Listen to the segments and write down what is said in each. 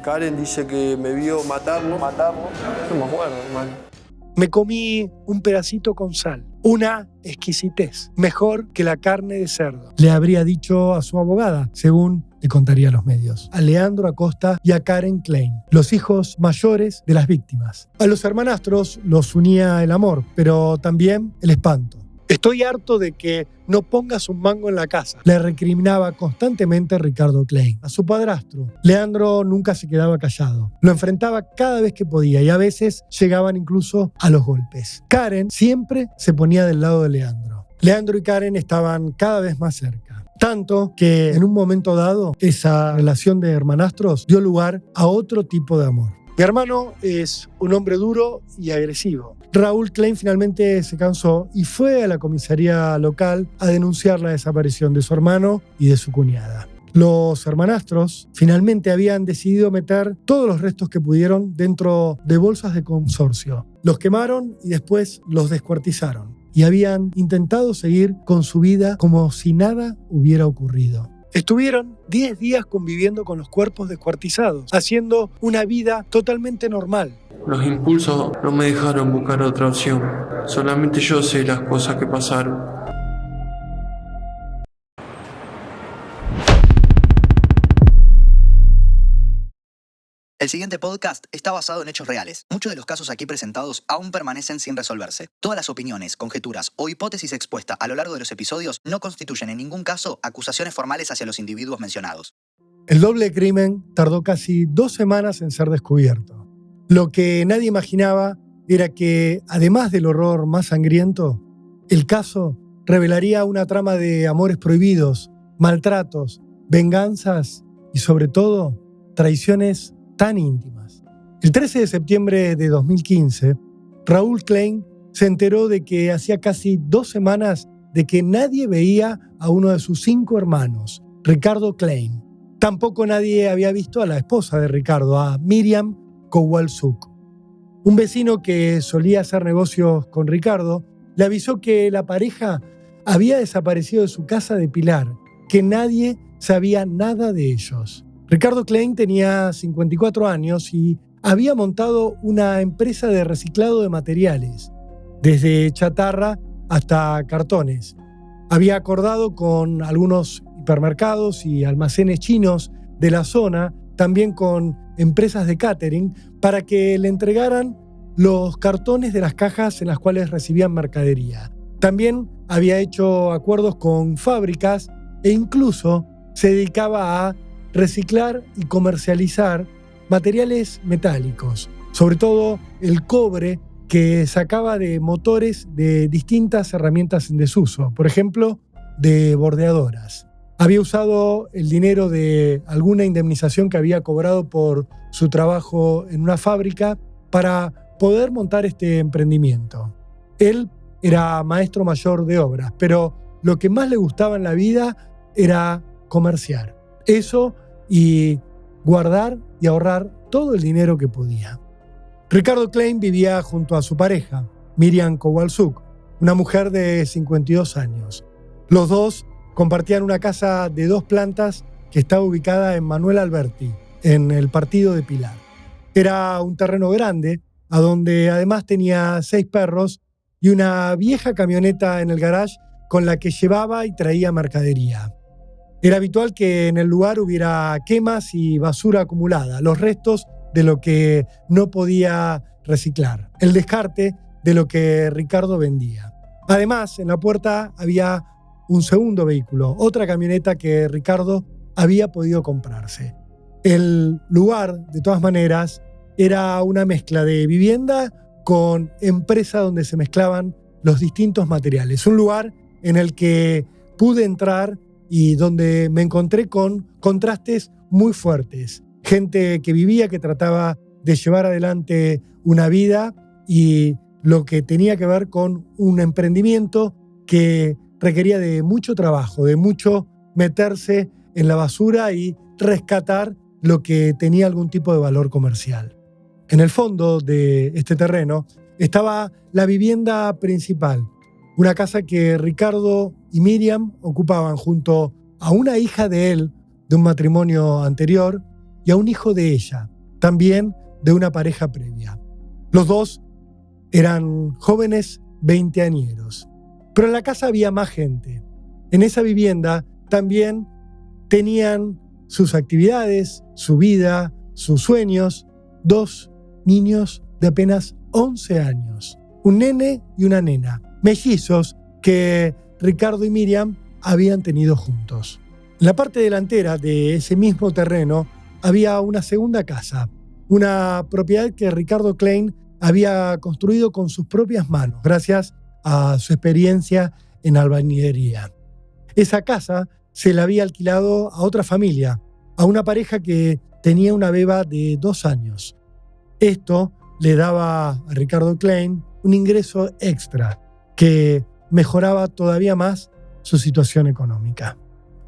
Karen dice que me vio matarlo. No me acuerdo, hermano. Me comí un pedacito con sal, una exquisitez, mejor que la carne de cerdo, le habría dicho a su abogada, según le contaría a los medios, a Leandro Acosta y a Karen Klein, los hijos mayores de las víctimas. A los hermanastros los unía el amor, pero también el espanto. Estoy harto de que no pongas un mango en la casa, le recriminaba constantemente Ricardo Klein. A su padrastro, Leandro nunca se quedaba callado. Lo enfrentaba cada vez que podía y a veces llegaban incluso a los golpes. Karen siempre se ponía del lado de Leandro. Leandro y Karen estaban cada vez más cerca. Tanto que en un momento dado, esa relación de hermanastros dio lugar a otro tipo de amor. Mi hermano es un hombre duro y agresivo. Raúl Klein finalmente se cansó y fue a la comisaría local a denunciar la desaparición de su hermano y de su cuñada. Los hermanastros finalmente habían decidido meter todos los restos que pudieron dentro de bolsas de consorcio. Los quemaron y después los descuartizaron. Y habían intentado seguir con su vida como si nada hubiera ocurrido. Estuvieron 10 días conviviendo con los cuerpos descuartizados, haciendo una vida totalmente normal. Los impulsos no me dejaron buscar otra opción. Solamente yo sé las cosas que pasaron. El siguiente podcast está basado en hechos reales. Muchos de los casos aquí presentados aún permanecen sin resolverse. Todas las opiniones, conjeturas o hipótesis expuestas a lo largo de los episodios no constituyen en ningún caso acusaciones formales hacia los individuos mencionados. El doble crimen tardó casi 2 semanas en ser descubierto. Lo que nadie imaginaba era que, además del horror más sangriento, el caso revelaría una trama de amores prohibidos, maltratos, venganzas y, sobre todo, traiciones tan íntimas. El 13 de septiembre de 2015, Raúl Klein se enteró de que hacía casi 2 semanas de que nadie veía a uno de sus 5 hermanos, Ricardo Klein. Tampoco nadie había visto a la esposa de Ricardo, a Miriam Kowalczuk. Un vecino que solía hacer negocios con Ricardo le avisó que la pareja había desaparecido de su casa de Pilar, que nadie sabía nada de ellos. Ricardo Klein tenía 54 años y había montado una empresa de reciclado de materiales, desde chatarra hasta cartones. Había acordado con algunos hipermercados y almacenes chinos de la zona, también con empresas de catering, para que le entregaran los cartones de las cajas en las cuales recibían mercadería. También había hecho acuerdos con fábricas e incluso se dedicaba a reciclar y comercializar materiales metálicos, sobre todo el cobre que sacaba de motores de distintas herramientas en desuso, por ejemplo, de bordeadoras. Había usado el dinero de alguna indemnización que había cobrado por su trabajo en una fábrica para poder montar este emprendimiento. Él era maestro mayor de obras, pero lo que más le gustaba en la vida era comerciar. Eso y guardar y ahorrar todo el dinero que podía. Ricardo Klein vivía junto a su pareja, Miriam Kowalczuk, una mujer de 52 años. Los dos compartían una casa de 2 plantas que estaba ubicada en Manuel Alberti, en el partido de Pilar. Era un terreno grande, a donde además tenía 6 perros y una vieja camioneta en el garage con la que llevaba y traía mercadería. Era habitual que en el lugar hubiera quemas y basura acumulada, los restos de lo que no podía reciclar, el descarte de lo que Ricardo vendía. Además, en la puerta había un segundo vehículo, otra camioneta que Ricardo había podido comprarse. El lugar, de todas maneras, era una mezcla de vivienda con empresa donde se mezclaban los distintos materiales. Un lugar en el que pude entrar y donde me encontré con contrastes muy fuertes. Gente que vivía, que trataba de llevar adelante una vida y lo que tenía que ver con un emprendimiento que requería de mucho trabajo, de mucho meterse en la basura y rescatar lo que tenía algún tipo de valor comercial. En el fondo de este terreno estaba la vivienda principal, una casa que Ricardo y Miriam ocupaban junto a una hija de él, de un matrimonio anterior, y a un hijo de ella, también de una pareja previa. Los dos eran jóvenes veinteañeros, pero en la casa había más gente. En esa vivienda también tenían sus actividades, su vida, sus sueños, 2 niños de apenas 11 años, un nene y una nena, mellizos que Ricardo y Miriam habían tenido juntos. En la parte delantera de ese mismo terreno había una segunda casa, una propiedad que Ricardo Klein había construido con sus propias manos, gracias a su experiencia en albañilería. Esa casa se la había alquilado a otra familia, a una pareja que tenía una beba de 2 años. Esto le daba a Ricardo Klein un ingreso extra que mejoraba todavía más su situación económica.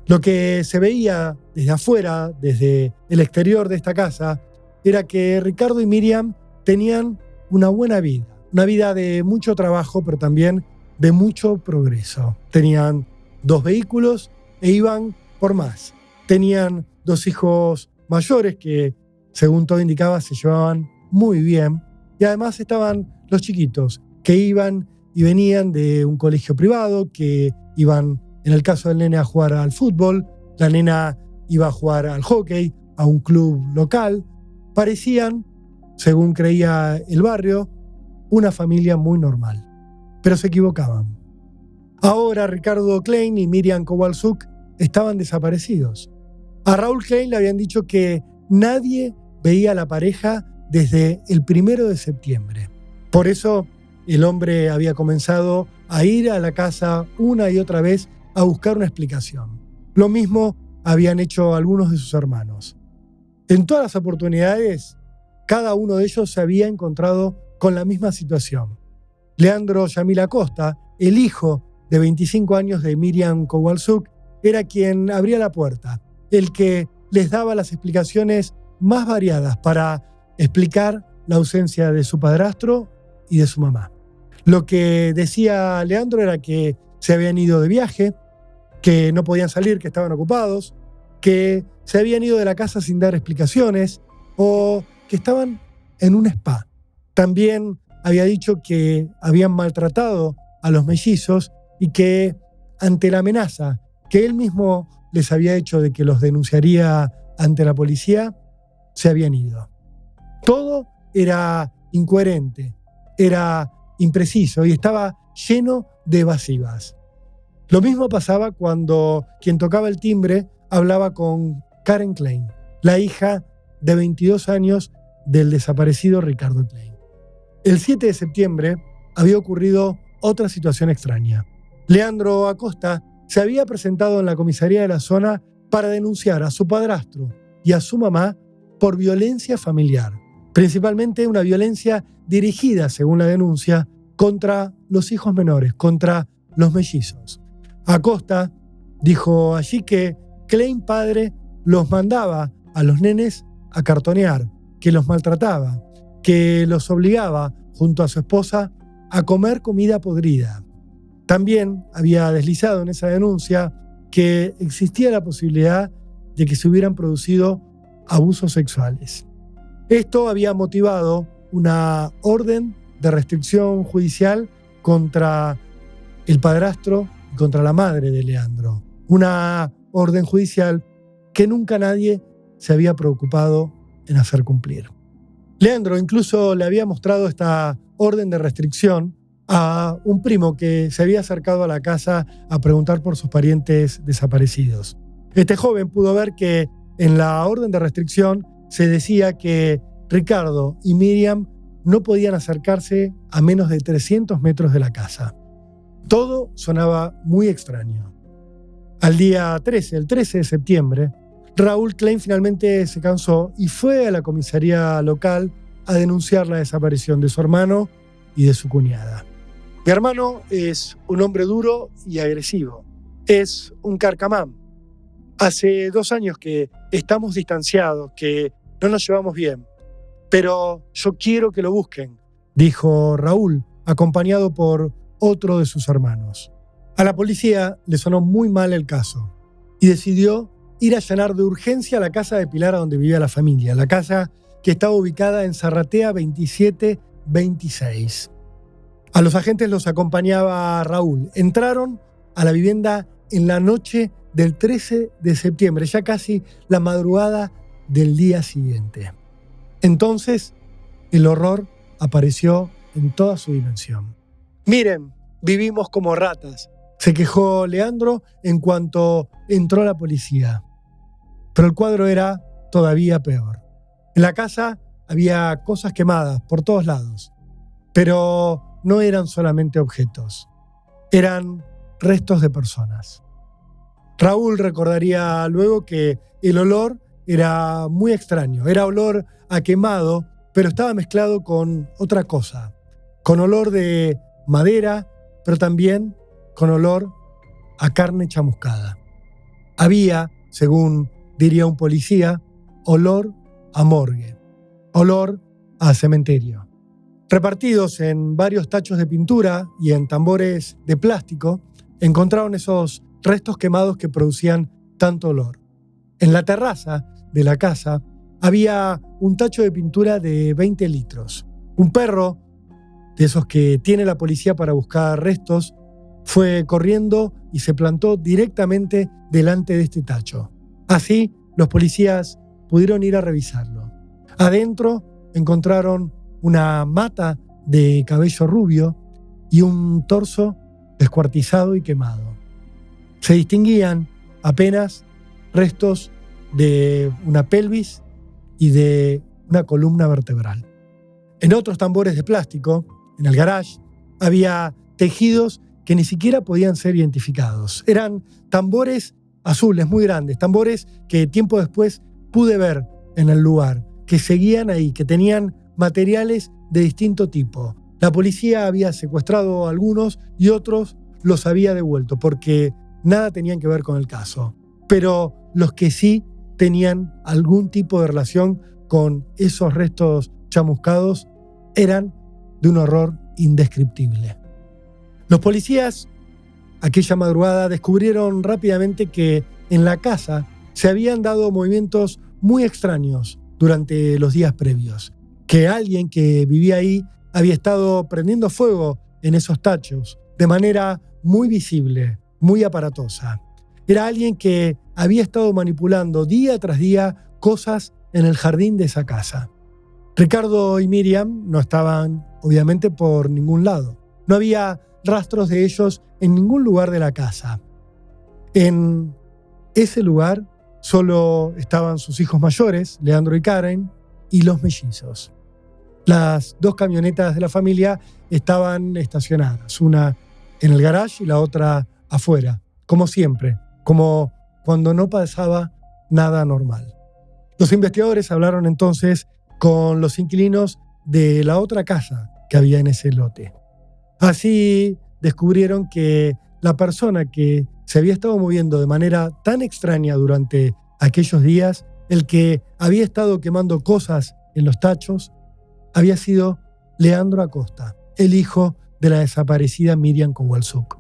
Lo que se veía desde afuera, desde el exterior de esta casa, era que Ricardo y Miriam tenían una buena vida, una vida de mucho trabajo, pero también de mucho progreso. Tenían 2 vehículos e iban por más. Tenían 2 hijos mayores que, según todo indicaba, se llevaban muy bien. Y además estaban los chiquitos, que iban y venían de un colegio privado, que iban, en el caso del nene, a jugar al fútbol, la nena iba a jugar al hockey, a un club local. Parecían, según creía el barrio, una familia muy normal. Pero se equivocaban. Ahora Ricardo Klein y Miriam Kowalczuk estaban desaparecidos. A Raúl Klein le habían dicho que nadie veía a la pareja desde el 1 de septiembre. Por eso el hombre había comenzado a ir a la casa una y otra vez a buscar una explicación. Lo mismo habían hecho algunos de sus hermanos. En todas las oportunidades, cada uno de ellos se había encontrado con la misma situación. Leandro Yamil Acosta, el hijo de 25 años de Miriam Kowalczuk, era quien abría la puerta, el que les daba las explicaciones más variadas para explicar la ausencia de su padrastro y de su mamá. Lo que decía Leandro era que se habían ido de viaje, que no podían salir, que estaban ocupados, que se habían ido de la casa sin dar explicaciones o que estaban en un spa. También había dicho que habían maltratado a los mellizos y que, ante la amenaza que él mismo les había hecho de que los denunciaría ante la policía, se habían ido. Todo era incoherente, era impreciso y estaba lleno de evasivas. Lo mismo pasaba cuando quien tocaba el timbre hablaba con Karen Klein, la hija de 22 años del desaparecido Ricardo Klein. El 7 de septiembre había ocurrido otra situación extraña. Leandro Acosta se había presentado en la comisaría de la zona para denunciar a su padrastro y a su mamá por violencia familiar, principalmente una violencia dirigida, según la denuncia, contra los hijos menores, contra los mellizos. Acosta dijo allí que Klein padre los mandaba a los nenes a cartonear, que los maltrataba, que los obligaba, junto a su esposa, a comer comida podrida. También había deslizado en esa denuncia que existía la posibilidad de que se hubieran producido abusos sexuales. Esto había motivado una orden de restricción judicial contra el padrastro y contra la madre de Leandro. Una orden judicial que nunca nadie se había preocupado en hacer cumplir. Leandro incluso le había mostrado esta orden de restricción a un primo que se había acercado a la casa a preguntar por sus parientes desaparecidos. Este joven pudo ver que en la orden de restricción se decía que Ricardo y Miriam no podían acercarse a menos de 300 metros de la casa. Todo sonaba muy extraño. Al día 13, el 13 de septiembre, Raúl Klein finalmente se cansó y fue a la comisaría local a denunciar la desaparición de su hermano y de su cuñada. Mi hermano es un hombre duro y agresivo. Es un carcamán. Hace 2 años que estamos distanciados, que no nos llevamos bien. Pero yo quiero que lo busquen, dijo Raúl, acompañado por otro de sus hermanos. A la policía le sonó muy mal el caso y decidió ir a allanar de urgencia la casa de Pilar a donde vivía la familia, la casa que estaba ubicada en Zarratea 2726. A los agentes los acompañaba Raúl. Entraron a la vivienda en la noche del 13 de septiembre, ya casi la madrugada del día siguiente. Entonces, el horror apareció en toda su dimensión. Miren, vivimos como ratas, se quejó Leandro en cuanto entró la policía. Pero el cuadro era todavía peor. En la casa había cosas quemadas por todos lados, pero no eran solamente objetos, eran restos de personas. Raúl recordaría luego que el olor era muy extraño, era olor a quemado, pero estaba mezclado con otra cosa, con olor de madera, pero también con olor a carne chamuscada. Había, según diría un policía, olor a morgue, olor a cementerio. Repartidos en varios tachos de pintura y en tambores de plástico, encontraron esos restos quemados que producían tanto olor. En la terraza de la casa había un tacho de pintura de 20 litros. Un perro, de esos que tiene la policía para buscar restos, fue corriendo y se plantó directamente delante de este tacho. Así, los policías pudieron ir a revisarlo. Adentro encontraron una mata de cabello rubio y un torso descuartizado y quemado. Se distinguían apenas restos de una pelvis y de una columna vertebral. En otros tambores de plástico, en el garage, había tejidos que ni siquiera podían ser identificados. Eran tambores azules muy grandes, tambores que tiempo después pude ver en el lugar, que seguían ahí, que tenían materiales de distinto tipo. La policía había secuestrado algunos y otros los había devuelto porque nada tenían que ver con el caso. Pero los que sí tenían algún tipo de relación con esos restos chamuscados eran de un horror indescriptible. Los policías, aquella madrugada, descubrieron rápidamente que en la casa se habían dado movimientos muy extraños durante los días previos, que alguien que vivía ahí había estado prendiendo fuego en esos tachos de manera muy visible, muy aparatosa. Era alguien que había estado manipulando día tras día cosas en el jardín de esa casa. Ricardo y Miriam no estaban, obviamente, por ningún lado. No había rastros de ellos en ningún lugar de la casa. En ese lugar solo estaban sus hijos mayores, Leandro y Karen, y los mellizos. Las dos camionetas de la familia estaban estacionadas, una en el garage y la otra afuera, como siempre, como cuando no pasaba nada anormal. Los investigadores hablaron entonces con los inquilinos de la otra casa que había en ese lote. Así descubrieron que la persona que se había estado moviendo de manera tan extraña durante aquellos días, el que había estado quemando cosas en los tachos, había sido Leandro Acosta, el hijo de la desaparecida Miriam Kowalczuk.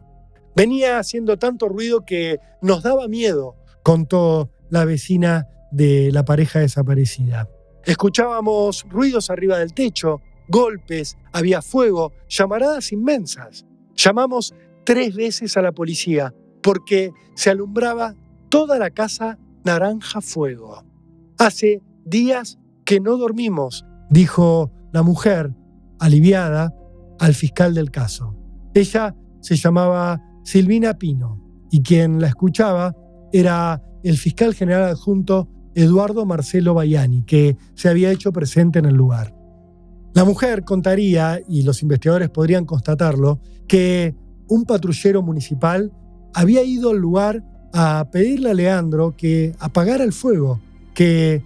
Venía haciendo tanto ruido que nos daba miedo, contó la vecina de la pareja desaparecida. Escuchábamos ruidos arriba del techo, golpes, había fuego, llamaradas inmensas. Llamamos 3 veces a la policía porque se alumbraba toda la casa naranja fuego. Hace días que no dormimos, dijo la mujer, aliviada, al fiscal del caso. Ella se llamaba Silvina Pino y quien la escuchaba era el fiscal general adjunto Eduardo Marcelo Baiani, que se había hecho presente en el lugar. La mujer contaría, y los investigadores podrían constatarlo, que un patrullero municipal había ido al lugar a pedirle a Leandro que apagara el fuego, que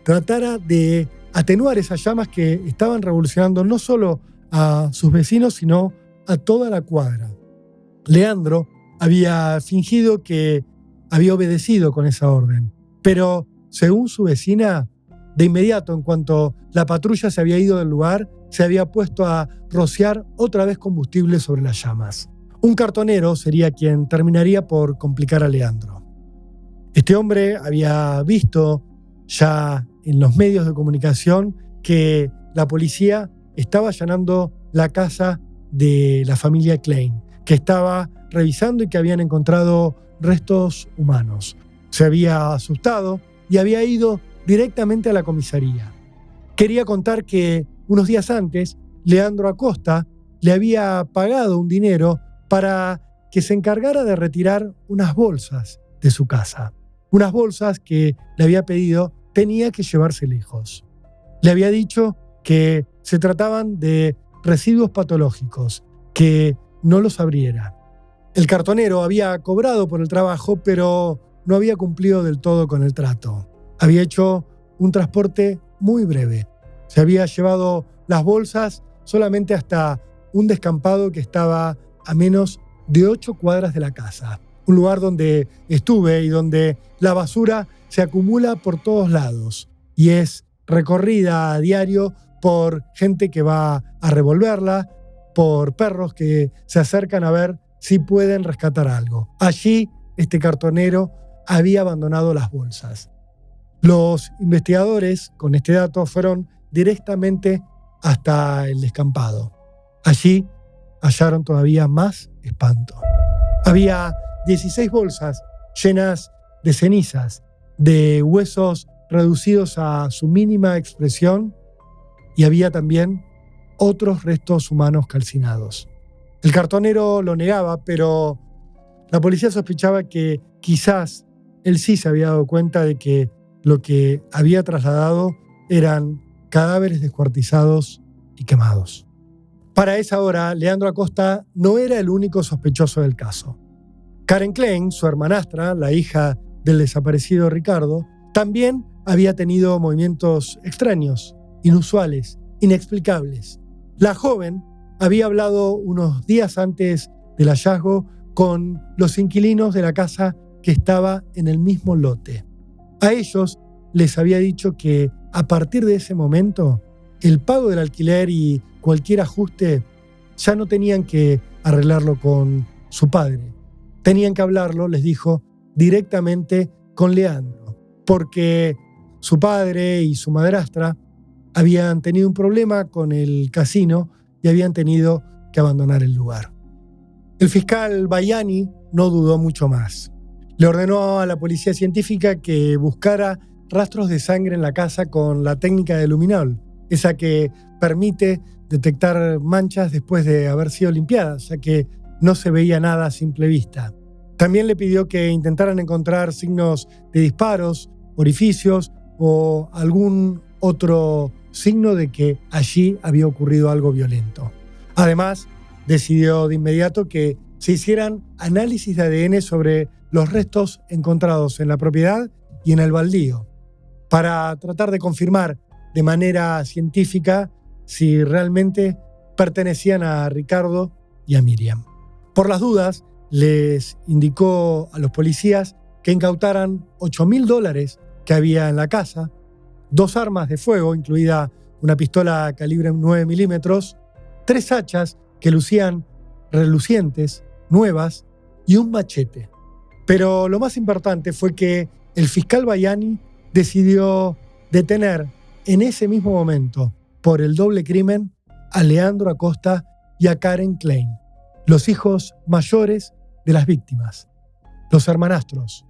tratara de atenuar esas llamas que estaban revolucionando no solo a sus vecinos, sino a toda la cuadra. Leandro había fingido que había obedecido con esa orden, pero según su vecina, de inmediato, en cuanto la patrulla se había ido del lugar, se había puesto a rociar otra vez combustible sobre las llamas. Un cartonero sería quien terminaría por complicar a Leandro. Este hombre había visto ya en los medios de comunicación que la policía estaba allanando la casa de la familia Klein, que estaba revisando y que habían encontrado restos humanos. Se había asustado y había ido directamente a la comisaría. Quería contar que unos días antes, Leandro Acosta le había pagado un dinero para que se encargara de retirar unas bolsas de su casa. Unas bolsas que le había pedido tenía que llevarse lejos. Le había dicho que se trataban de residuos patológicos, que no los abriera. El cartonero había cobrado por el trabajo, pero no había cumplido del todo con el trato. Había hecho un transporte muy breve. Se había llevado las bolsas solamente hasta un descampado que estaba a menos de 8 cuadras de la casa. Un lugar donde estuve y donde la basura se acumula por todos lados y es recorrida a diario por gente que va a revolverla, por perros que se acercan a ver si pueden rescatar algo. Allí, este cartonero había abandonado las bolsas. Los investigadores, con este dato, fueron directamente hasta el descampado. Allí hallaron todavía más espanto. Había 16 bolsas llenas de cenizas, de huesos reducidos a su mínima expresión, y había también otros restos humanos calcinados. El cartonero lo negaba, pero la policía sospechaba que quizás él sí se había dado cuenta de que lo que había trasladado eran cadáveres descuartizados y quemados. Para esa hora, Leandro Acosta no era el único sospechoso del caso. Karen Klein, su hermanastra, la hija del desaparecido Ricardo, también había tenido movimientos extraños, inusuales, inexplicables. La joven había hablado unos días antes del hallazgo con los inquilinos de la casa que estaba en el mismo lote. A ellos les había dicho que a partir de ese momento, el pago del alquiler y cualquier ajuste ya no tenían que arreglarlo con su padre. Tenían que hablarlo, les dijo, directamente con Leandro, porque su padre y su madrastra habían tenido un problema con el casino y habían tenido que abandonar el lugar. El fiscal Bayani no dudó mucho más. Le ordenó a la policía científica que buscara rastros de sangre en la casa con la técnica de luminol, esa que permite detectar manchas después de haber sido limpiadas, ya que no se veía nada a simple vista. También le pidió que intentaran encontrar signos de disparos, orificios o algún otro signo de que allí había ocurrido algo violento. Además, decidió de inmediato que se hicieran análisis de ADN sobre los restos encontrados en la propiedad y en el baldío, para tratar de confirmar de manera científica si realmente pertenecían a Ricardo y a Miriam. Por las dudas, les indicó a los policías que incautaran $8.000 que había en la casa, 2 armas de fuego, incluida una pistola calibre 9 milímetros, 3 hachas que lucían relucientes, nuevas, y un machete. Pero lo más importante fue que el fiscal Bayani decidió detener en ese mismo momento, por el doble crimen, a Leandro Acosta y a Karen Klein, los hijos mayores de las víctimas, los hermanastros,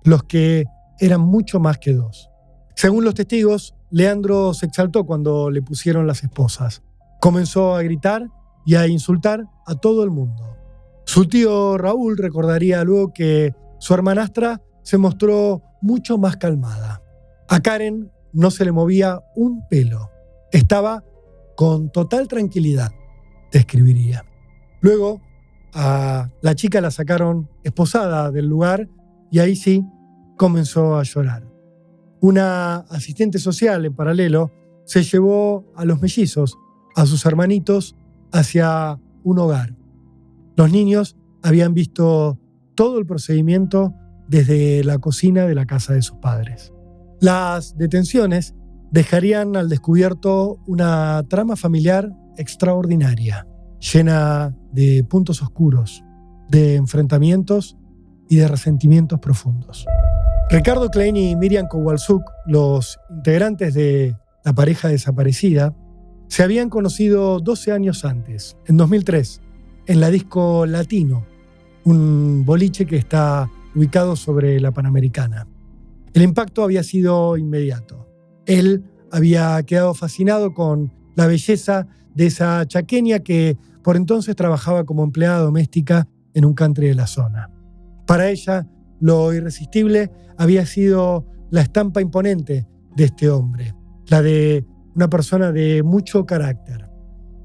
los que eran mucho más que 2. Según los testigos, Leandro se exaltó cuando le pusieron las esposas. Comenzó a gritar y a insultar a todo el mundo. Su tío Raúl recordaría luego que su hermanastra se mostró mucho más calmada. A Karen no se le movía un pelo. Estaba con total tranquilidad, describiría. Luego, a la chica la sacaron esposada del lugar y ahí sí comenzó a llorar. Una asistente social en paralelo se llevó a los mellizos, a sus hermanitos, hacia un hogar. Los niños habían visto todo el procedimiento desde la cocina de la casa de sus padres. Las detenciones dejarían al descubierto una trama familiar extraordinaria, llena de puntos oscuros, de enfrentamientos y de resentimientos profundos. Ricardo Klein y Miriam Kowalczuk, los integrantes de la pareja desaparecida, se habían conocido 12 años antes, en 2003, en la disco Latino, un boliche que está ubicado sobre la Panamericana. El impacto había sido inmediato. Él había quedado fascinado con la belleza de esa chaqueña que por entonces trabajaba como empleada doméstica en un country de la zona. Para ella, lo irresistible había sido la estampa imponente de este hombre, la de una persona de mucho carácter.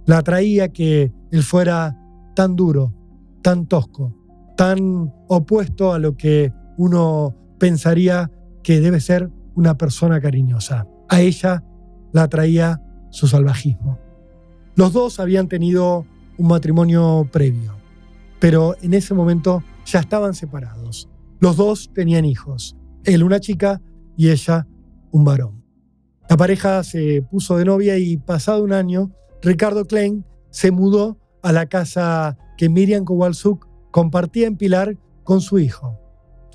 La atraía que él fuera tan duro, tan tosco, tan opuesto a lo que uno pensaría que debe ser una persona cariñosa. A ella la atraía su salvajismo. Los dos habían tenido un matrimonio previo, pero en ese momento ya estaban separados. Los dos tenían hijos, él una chica y ella un varón. La pareja se puso de novia y pasado un año, Ricardo Klein se mudó a la casa que Miriam Kowalczuk compartía en Pilar con su hijo.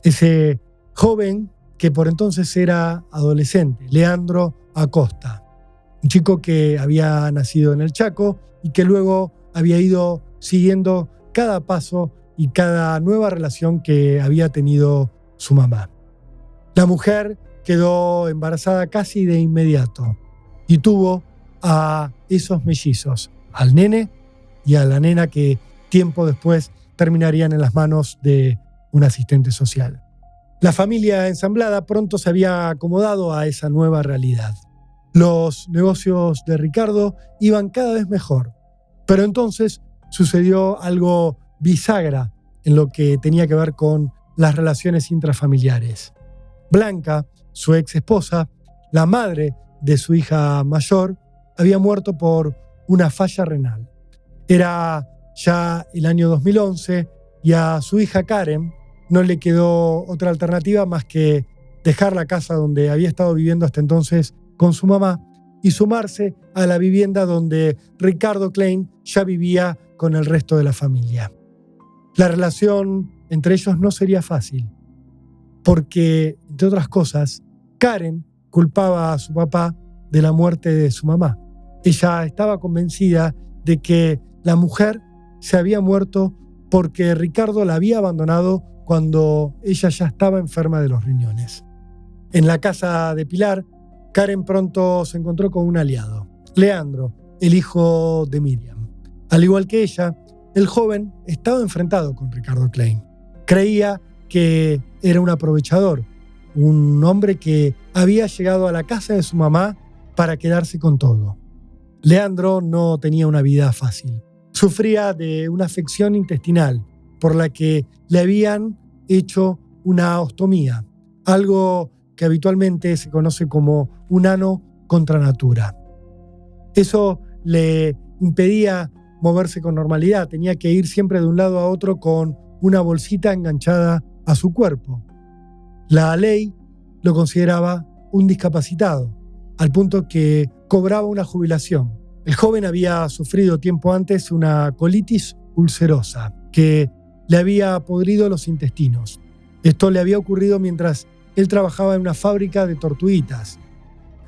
Ese joven que por entonces era adolescente, Leandro Acosta, un chico que había nacido en el Chaco y que luego había ido siguiendo cada paso y cada nueva relación que había tenido su mamá. La mujer quedó embarazada casi de inmediato y tuvo a esos mellizos, al nene y a la nena que tiempo después terminarían en las manos de un asistente social. La familia ensamblada pronto se había acomodado a esa nueva realidad. Los negocios de Ricardo iban cada vez mejor, pero entonces sucedió algo bisagra en lo que tenía que ver con las relaciones intrafamiliares. Blanca, su ex esposa, la madre de su hija mayor, había muerto por una falla renal. Era ya el año 2011 y a su hija Karen no le quedó otra alternativa más que dejar la casa donde había estado viviendo hasta entonces con su mamá y sumarse a la vivienda donde Ricardo Klein ya vivía con el resto de la familia. La relación entre ellos no sería fácil, porque, entre otras cosas, Karen culpaba a su papá de la muerte de su mamá. Ella estaba convencida de que la mujer se había muerto porque Ricardo la había abandonado cuando ella ya estaba enferma de los riñones. En la casa de Pilar, Karen pronto se encontró con un aliado, Leandro, el hijo de Miriam. Al igual que ella, el joven estaba enfrentado con Ricardo Klein. Creía que era un aprovechador, un hombre que había llegado a la casa de su mamá para quedarse con todo. Leandro no tenía una vida fácil. Sufría de una afección intestinal por la que le habían hecho una ostomía, algo que habitualmente se conoce como un ano contra natura. Eso le impedía moverse con normalidad, tenía que ir siempre de un lado a otro con una bolsita enganchada a su cuerpo. La ley lo consideraba un discapacitado, al punto que cobraba una jubilación. El joven había sufrido tiempo antes una colitis ulcerosa que le había podrido los intestinos. Esto le había ocurrido mientras él trabajaba en una fábrica de tortuguitas.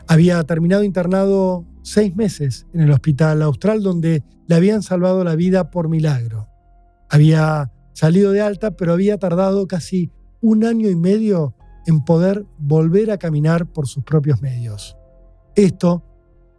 Había terminado internado 6 meses en el Hospital Austral, donde le habían salvado la vida por milagro. Había salido de alta, pero había tardado casi 1 año y medio en poder volver a caminar por sus propios medios. Esto,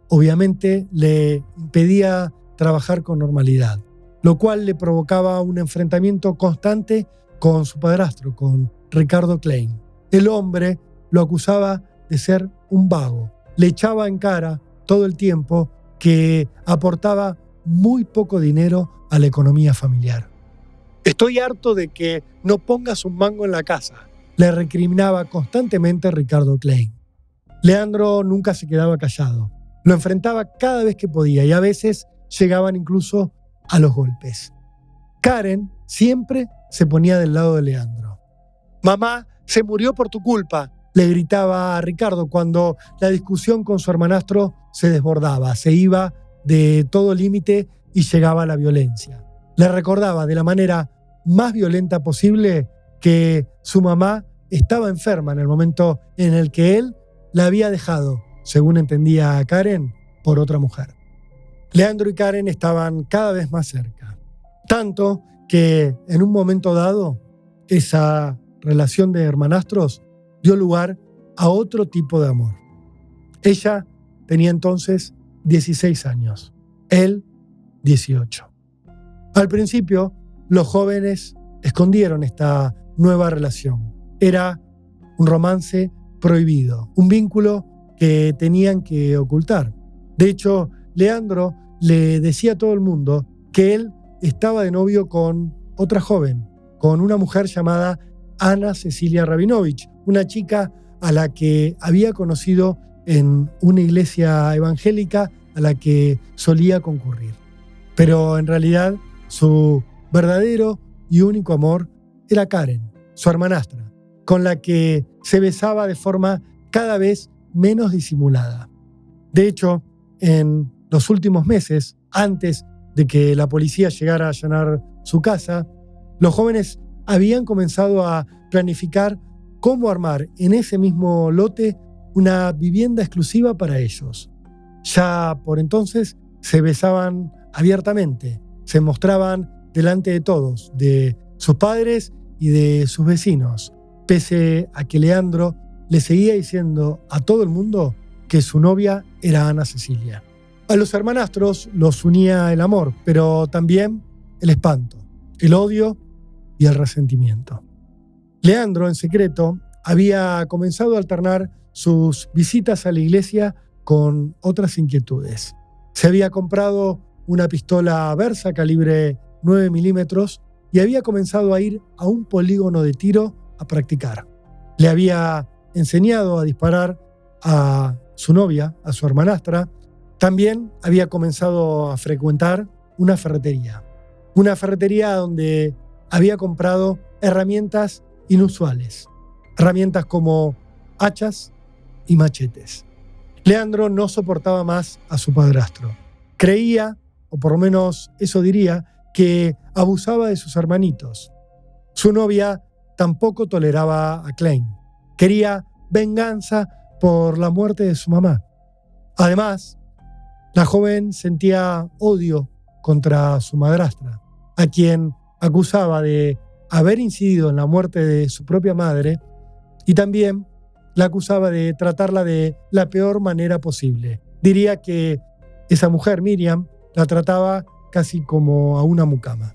obviamente, le impedía trabajar con normalidad, lo cual le provocaba un enfrentamiento constante con su padrastro, con Ricardo Klein. El hombre lo acusaba de ser un vago. Le echaba en cara todo el tiempo que aportaba muy poco dinero a la economía familiar. «Estoy harto de que no pongas un mango en la casa», le recriminaba constantemente Ricardo Klein. Leandro nunca se quedaba callado. Lo enfrentaba cada vez que podía y a veces llegaban incluso a los golpes. Karen siempre se ponía del lado de Leandro. «Mamá se murió por tu culpa», le gritaba a Ricardo cuando la discusión con su hermanastro se desbordaba, se iba de todo límite y llegaba a la violencia. Le recordaba de la manera más violenta posible que su mamá estaba enferma en el momento en el que él la había dejado, según entendía Karen, por otra mujer. Leandro y Karen estaban cada vez más cerca, tanto que en un momento dado esa relación de hermanastros dio lugar a otro tipo de amor. Ella tenía entonces 16 años, él 18. Al principio, los jóvenes escondieron esta nueva relación. Era un romance prohibido, un vínculo que tenían que ocultar. De hecho, Leandro le decía a todo el mundo que él estaba de novio con otra joven, con una mujer llamada Ana Cecilia Rabinovich, una chica a la que había conocido en una iglesia evangélica a la que solía concurrir. Pero en realidad su verdadero y único amor era Karen, su hermanastra, con la que se besaba de forma cada vez menos disimulada. De hecho, en los últimos meses, antes de que la policía llegara a allanar su casa, los jóvenes habían comenzado a planificar cómo armar en ese mismo lote una vivienda exclusiva para ellos. Ya por entonces se besaban abiertamente, se mostraban delante de todos, de sus padres y de sus vecinos, pese a que Leandro le seguía diciendo a todo el mundo que su novia era Ana Cecilia. A los hermanastros los unía el amor, pero también el espanto, el odio y el resentimiento. Leandro, en secreto, había comenzado a alternar sus visitas a la iglesia con otras inquietudes. Se había comprado una pistola Versa calibre 9 milímetros y había comenzado a ir a un polígono de tiro a practicar. Le había enseñado a disparar a su novia, a su hermanastra. También había comenzado a frecuentar una ferretería donde había comprado herramientas inusuales, herramientas como hachas y machetes. Leandro no soportaba más a su padrastro. Creía, o por lo menos eso diría, que abusaba de sus hermanitos. Su novia tampoco toleraba a Klein. Quería venganza por la muerte de su mamá. Además, la joven sentía odio contra su madrastra, a quien acusaba de haber incidido en la muerte de su propia madre y también la acusaba de tratarla de la peor manera posible. Diría que esa mujer, Miriam, la trataba casi como a una mucama.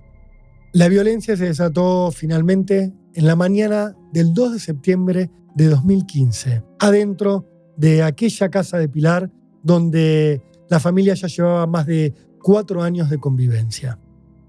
La violencia se desató finalmente en la mañana del 2 de septiembre de 2015, adentro de aquella casa de Pilar donde la familia ya llevaba más de 4 años de convivencia.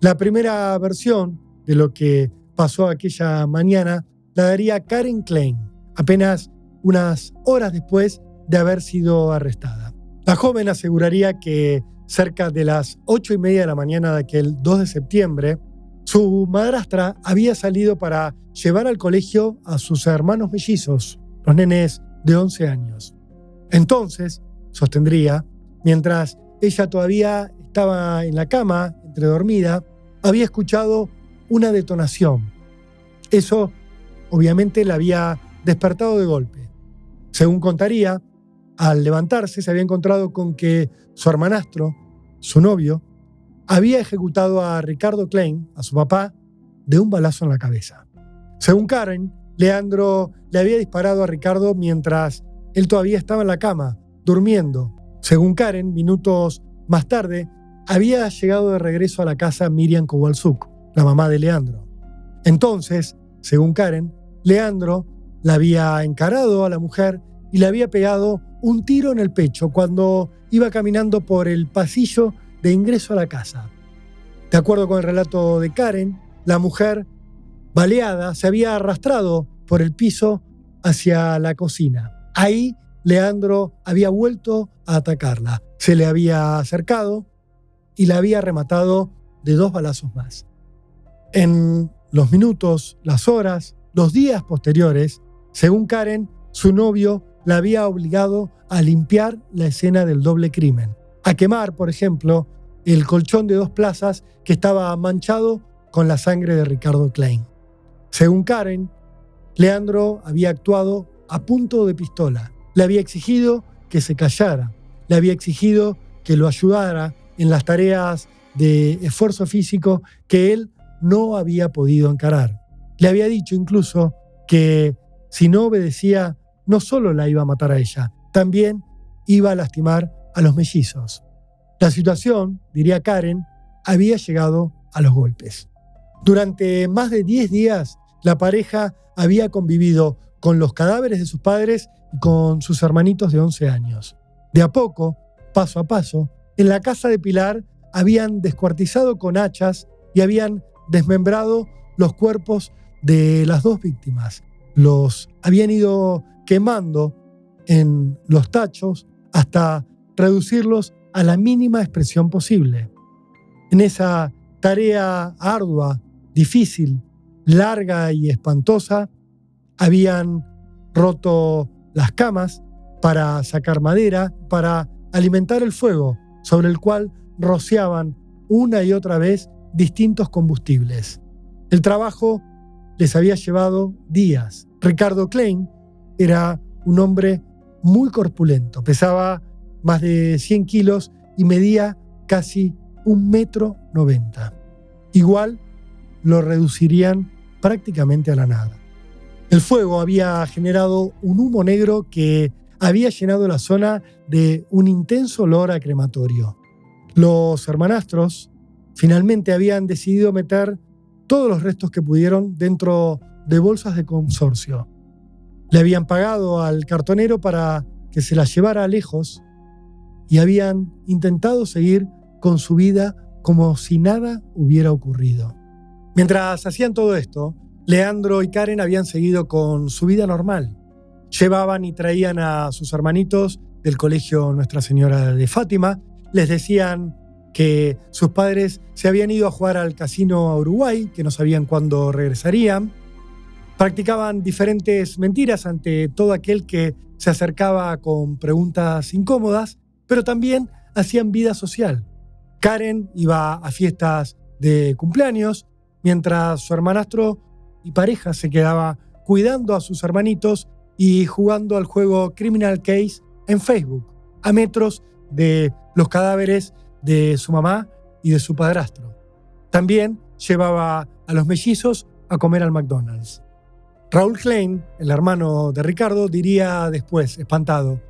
La primera versión de lo que pasó aquella mañana la daría Karen Klein, apenas unas horas después de haber sido arrestada. La joven aseguraría que cerca de las 8:30 de la mañana de aquel 2 de septiembre, su madrastra había salido para llevar al colegio a sus hermanos mellizos, los nenes de 11 años. Entonces, sostendría, mientras ella todavía estaba en la cama, entredormida, había escuchado una detonación. Eso, obviamente, la había despertado de golpe. Según contaría, al levantarse se había encontrado con que su hermanastro, su novio, había ejecutado a Ricardo Klein, a su papá, de un balazo en la cabeza. Según Karen, Leandro le había disparado a Ricardo mientras él todavía estaba en la cama, durmiendo. Según Karen, minutos más tarde, había llegado de regreso a la casa Miriam Kowalczuk, la mamá de Leandro. Entonces, según Karen, Leandro la había encarado a la mujer y le había pegado un tiro en el pecho cuando iba caminando por el pasillo de ingreso a la casa. De acuerdo con el relato de Karen, la mujer, baleada, se había arrastrado por el piso hacia la cocina. Ahí, Leandro había vuelto a atacarla. Se le había acercado y la había rematado de 2 balazos más. En los minutos, las horas, los días posteriores, según Karen, su novio la había obligado a limpiar la escena del doble crimen, a quemar, por ejemplo, el colchón de 2 plazas que estaba manchado con la sangre de Ricardo Klein. Según Karen, Leandro había actuado a punto de pistola. Le había exigido que se callara. Le había exigido que lo ayudara en las tareas de esfuerzo físico que él no había podido encarar. Le había dicho incluso que si no obedecía, no solo la iba a matar a ella, también iba a lastimar a los mellizos. La situación, diría Karen, había llegado a los golpes. Durante más de 10 días, la pareja había convivido con los cadáveres de sus padres y con sus hermanitos de 11 años. De a poco, paso a paso, en la casa de Pilar habían descuartizado con hachas y habían desmembrado los cuerpos de las dos víctimas. Los habían ido quemando en los tachos hasta reducirlos a la mínima expresión posible. En esa tarea ardua, difícil, larga y espantosa, habían roto las camas para sacar madera, para alimentar el fuego, sobre el cual rociaban una y otra vez distintos combustibles. El trabajo les había llevado días. Ricardo Klein era un hombre muy corpulento, pesaba más de 100 kilos y medía casi 1,90 m. Igual lo reducirían prácticamente a la nada. El fuego había generado un humo negro que había llenado la zona de un intenso olor a crematorio. Los hermanastros finalmente habían decidido meter todos los restos que pudieron dentro de bolsas de consorcio. Le habían pagado al cartonero para que se las llevara lejos y habían intentado seguir con su vida como si nada hubiera ocurrido. Mientras hacían todo esto, Leandro y Karen habían seguido con su vida normal. Llevaban y traían a sus hermanitos del colegio Nuestra Señora de Fátima, les decían que sus padres se habían ido a jugar al casino a Uruguay, que no sabían cuándo regresarían. Practicaban diferentes mentiras ante todo aquel que se acercaba con preguntas incómodas, pero también hacían vida social. Karen iba a fiestas de cumpleaños, mientras su hermanastro y pareja se quedaba cuidando a sus hermanitos y jugando al juego Criminal Case en Facebook, a metros de los cadáveres de su mamá y de su padrastro. También llevaba a los mellizos a comer al McDonald's. Raúl Klein, el hermano de Ricardo, diría después, espantado: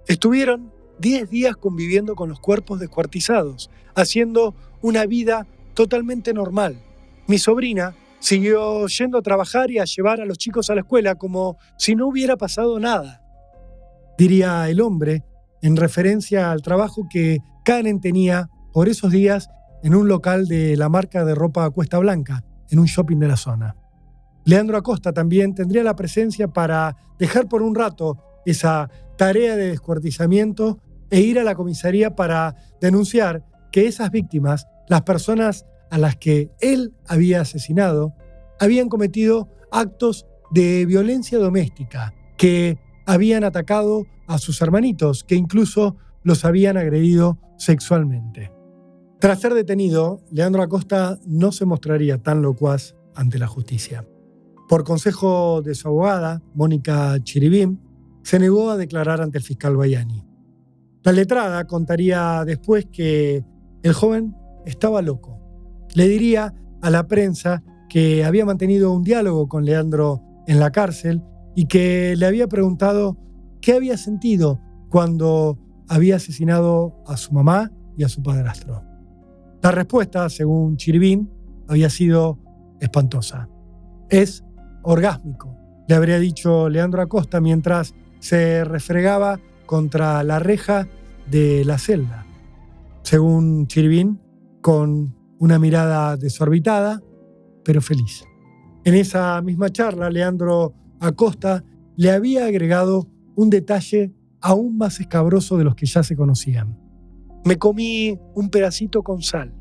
estuvieron 10 días conviviendo con los cuerpos descuartizados, haciendo una vida totalmente normal. Mi sobrina siguió yendo a trabajar y a llevar a los chicos a la escuela como si no hubiera pasado nada. Diría el hombre, en referencia al trabajo que Karen tenía por esos días en un local de la marca de ropa Cuesta Blanca, en un shopping de la zona. Leandro Acosta también tendría la presencia para dejar por un rato esa tarea de descuartizamiento e ir a la comisaría para denunciar que esas víctimas, las personas a las que él había asesinado, habían cometido actos de violencia doméstica, que habían atacado a sus hermanitos, que incluso los habían agredido sexualmente. Tras ser detenido, Leandro Acosta no se mostraría tan locuaz ante la justicia. Por consejo de su abogada, Mónica Chiribim, se negó a declarar ante el fiscal Bayani. La letrada contaría después que el joven estaba loco. Le diría a la prensa que había mantenido un diálogo con Leandro en la cárcel y que le había preguntado qué había sentido cuando había asesinado a su mamá y a su padrastro. La respuesta, según Chiribín, había sido espantosa. Es orgásmico, le habría dicho Leandro Acosta mientras se refregaba contra la reja de la celda. Según Chiribín, con una mirada desorbitada, pero feliz. En esa misma charla, Leandro Acosta le había agregado un detalle aún más escabroso de los que ya se conocían. Me comí un pedacito con sal,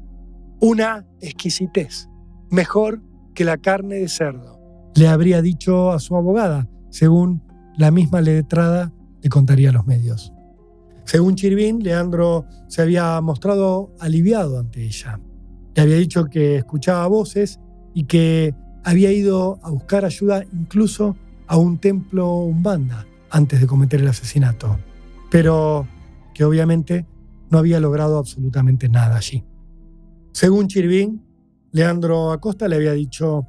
una exquisitez, mejor que la carne de cerdo, le habría dicho a su abogada, según la misma letrada le contaría a los medios. Según Chiribín, Leandro se había mostrado aliviado ante ella. Le había dicho que escuchaba voces y que había ido a buscar ayuda incluso a un templo umbanda antes de cometer el asesinato, pero que obviamente no había logrado absolutamente nada allí. Según Chirvín, Leandro Acosta le había dicho: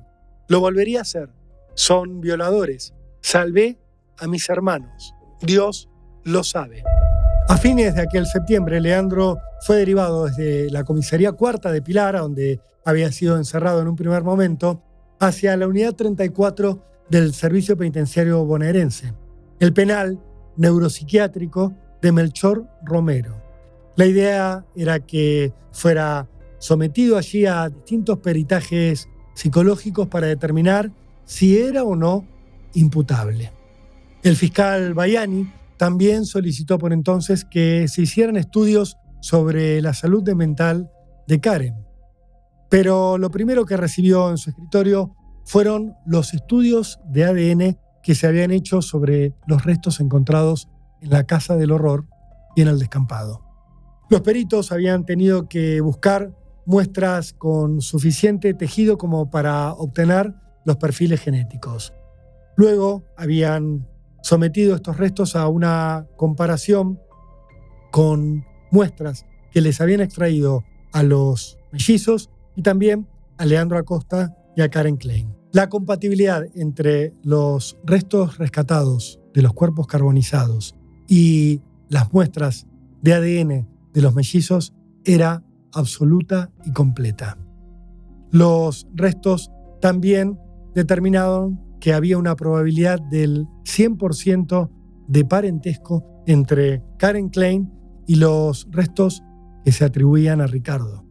lo volvería a hacer, son violadores, salvé a mis hermanos, Dios lo sabe. A fines de aquel septiembre, Leandro fue derivado desde la comisaría cuarta de Pilar, donde había sido encerrado en un primer momento, hacia la unidad 34 del Servicio Penitenciario Bonaerense, el penal neuropsiquiátrico de Melchor Romero. La idea era que fuera sometido allí a distintos peritajes psicológicos para determinar si era o no imputable. El fiscal Bayani también solicitó por entonces que se hicieran estudios sobre la salud mental de Karen. Pero lo primero que recibió en su escritorio fueron los estudios de ADN que se habían hecho sobre los restos encontrados en la Casa del Horror y en el descampado. Los peritos habían tenido que buscar muestras con suficiente tejido como para obtener los perfiles genéticos. Luego habían sometido estos restos a una comparación con muestras que les habían extraído a los mellizos y también a Leandro Acosta y a Karen Klein. La compatibilidad entre los restos rescatados de los cuerpos carbonizados y las muestras de ADN de los mellizos era absoluta y completa. Los restos también determinaron que había una probabilidad del 100% de parentesco entre Karen Klein y los restos que se atribuían a Ricardo.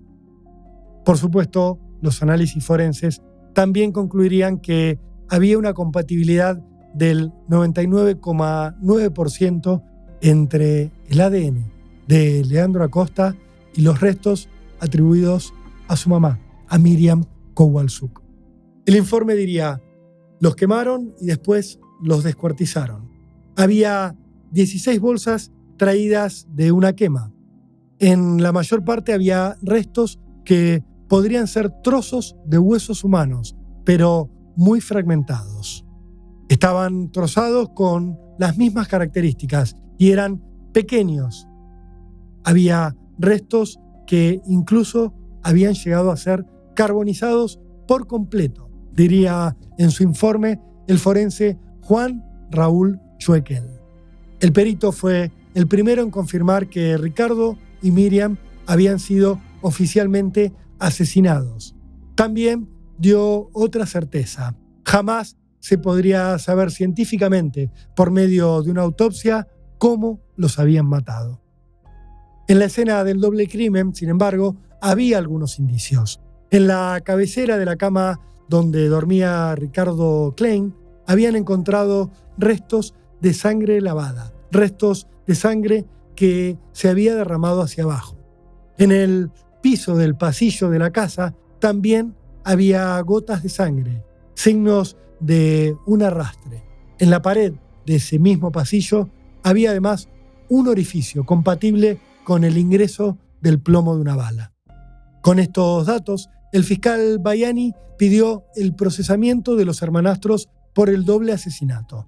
Por supuesto, los análisis forenses también concluirían que había una compatibilidad del 99,9% entre el ADN de Leandro Acosta y los restos atribuidos a su mamá, a Miriam Kowalczuk. El informe diría: los quemaron y después los descuartizaron. Había 16 bolsas traídas de una quema. En la mayor parte había restos que podrían ser trozos de huesos humanos, pero muy fragmentados. Estaban trozados con las mismas características y eran pequeños. Había restos que incluso habían llegado a ser carbonizados por completo, diría en su informe el forense Juan Raúl Chuekel. El perito fue el primero en confirmar que Ricardo y Miriam habían sido oficialmente asesinados. También dio otra certeza: jamás se podría saber científicamente, por medio de una autopsia, cómo los habían matado. En la escena del doble crimen, sin embargo, había algunos indicios. En la cabecera de la cama donde dormía Ricardo Klein, habían encontrado restos de sangre lavada, restos de sangre que se había derramado hacia abajo. En el piso del pasillo de la casa también había gotas de sangre, signos de un arrastre. En la pared de ese mismo pasillo había además un orificio compatible con el ingreso del plomo de una bala. Con estos datos, el fiscal Bayani pidió el procesamiento de los hermanastros por el doble asesinato.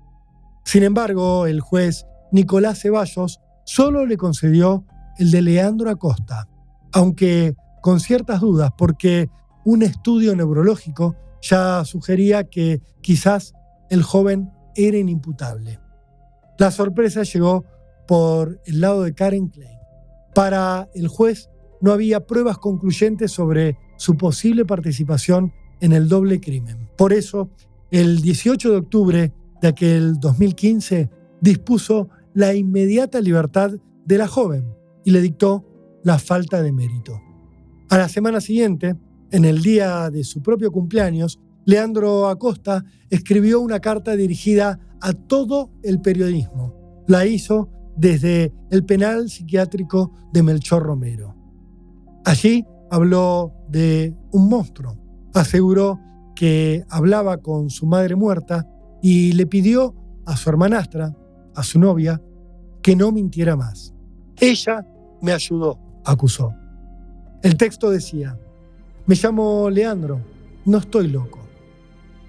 Sin embargo, el juez Nicolás Ceballos solo le concedió el de Leandro Acosta, aunque con ciertas dudas, porque un estudio neurológico ya sugería que quizás el joven era inimputable. La sorpresa llegó por el lado de Karen Klein. Para el juez no había pruebas concluyentes sobre su posible participación en el doble crimen. Por eso, el 18 de octubre de aquel 2015, dispuso la inmediata libertad de la joven y le dictó la falta de mérito. A la semana siguiente, en el día de su propio cumpleaños, Leandro Acosta escribió una carta dirigida a todo el periodismo. La hizo desde el penal psiquiátrico de Melchor Romero. Allí habló de un monstruo. Aseguró que hablaba con su madre muerta y le pidió a su hermanastra, a su novia, que no mintiera más. Ella me ayudó, acusó. El texto decía: me llamo Leandro, no estoy loco.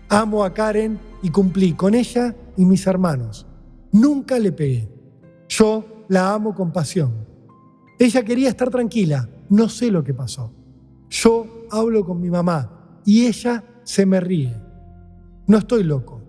Amo a Karen y cumplí con ella y mis hermanos. Nunca le pegué. Yo la amo con pasión. Ella quería estar tranquila, no sé lo que pasó. Yo hablo con mi mamá y ella se me ríe. No estoy loco.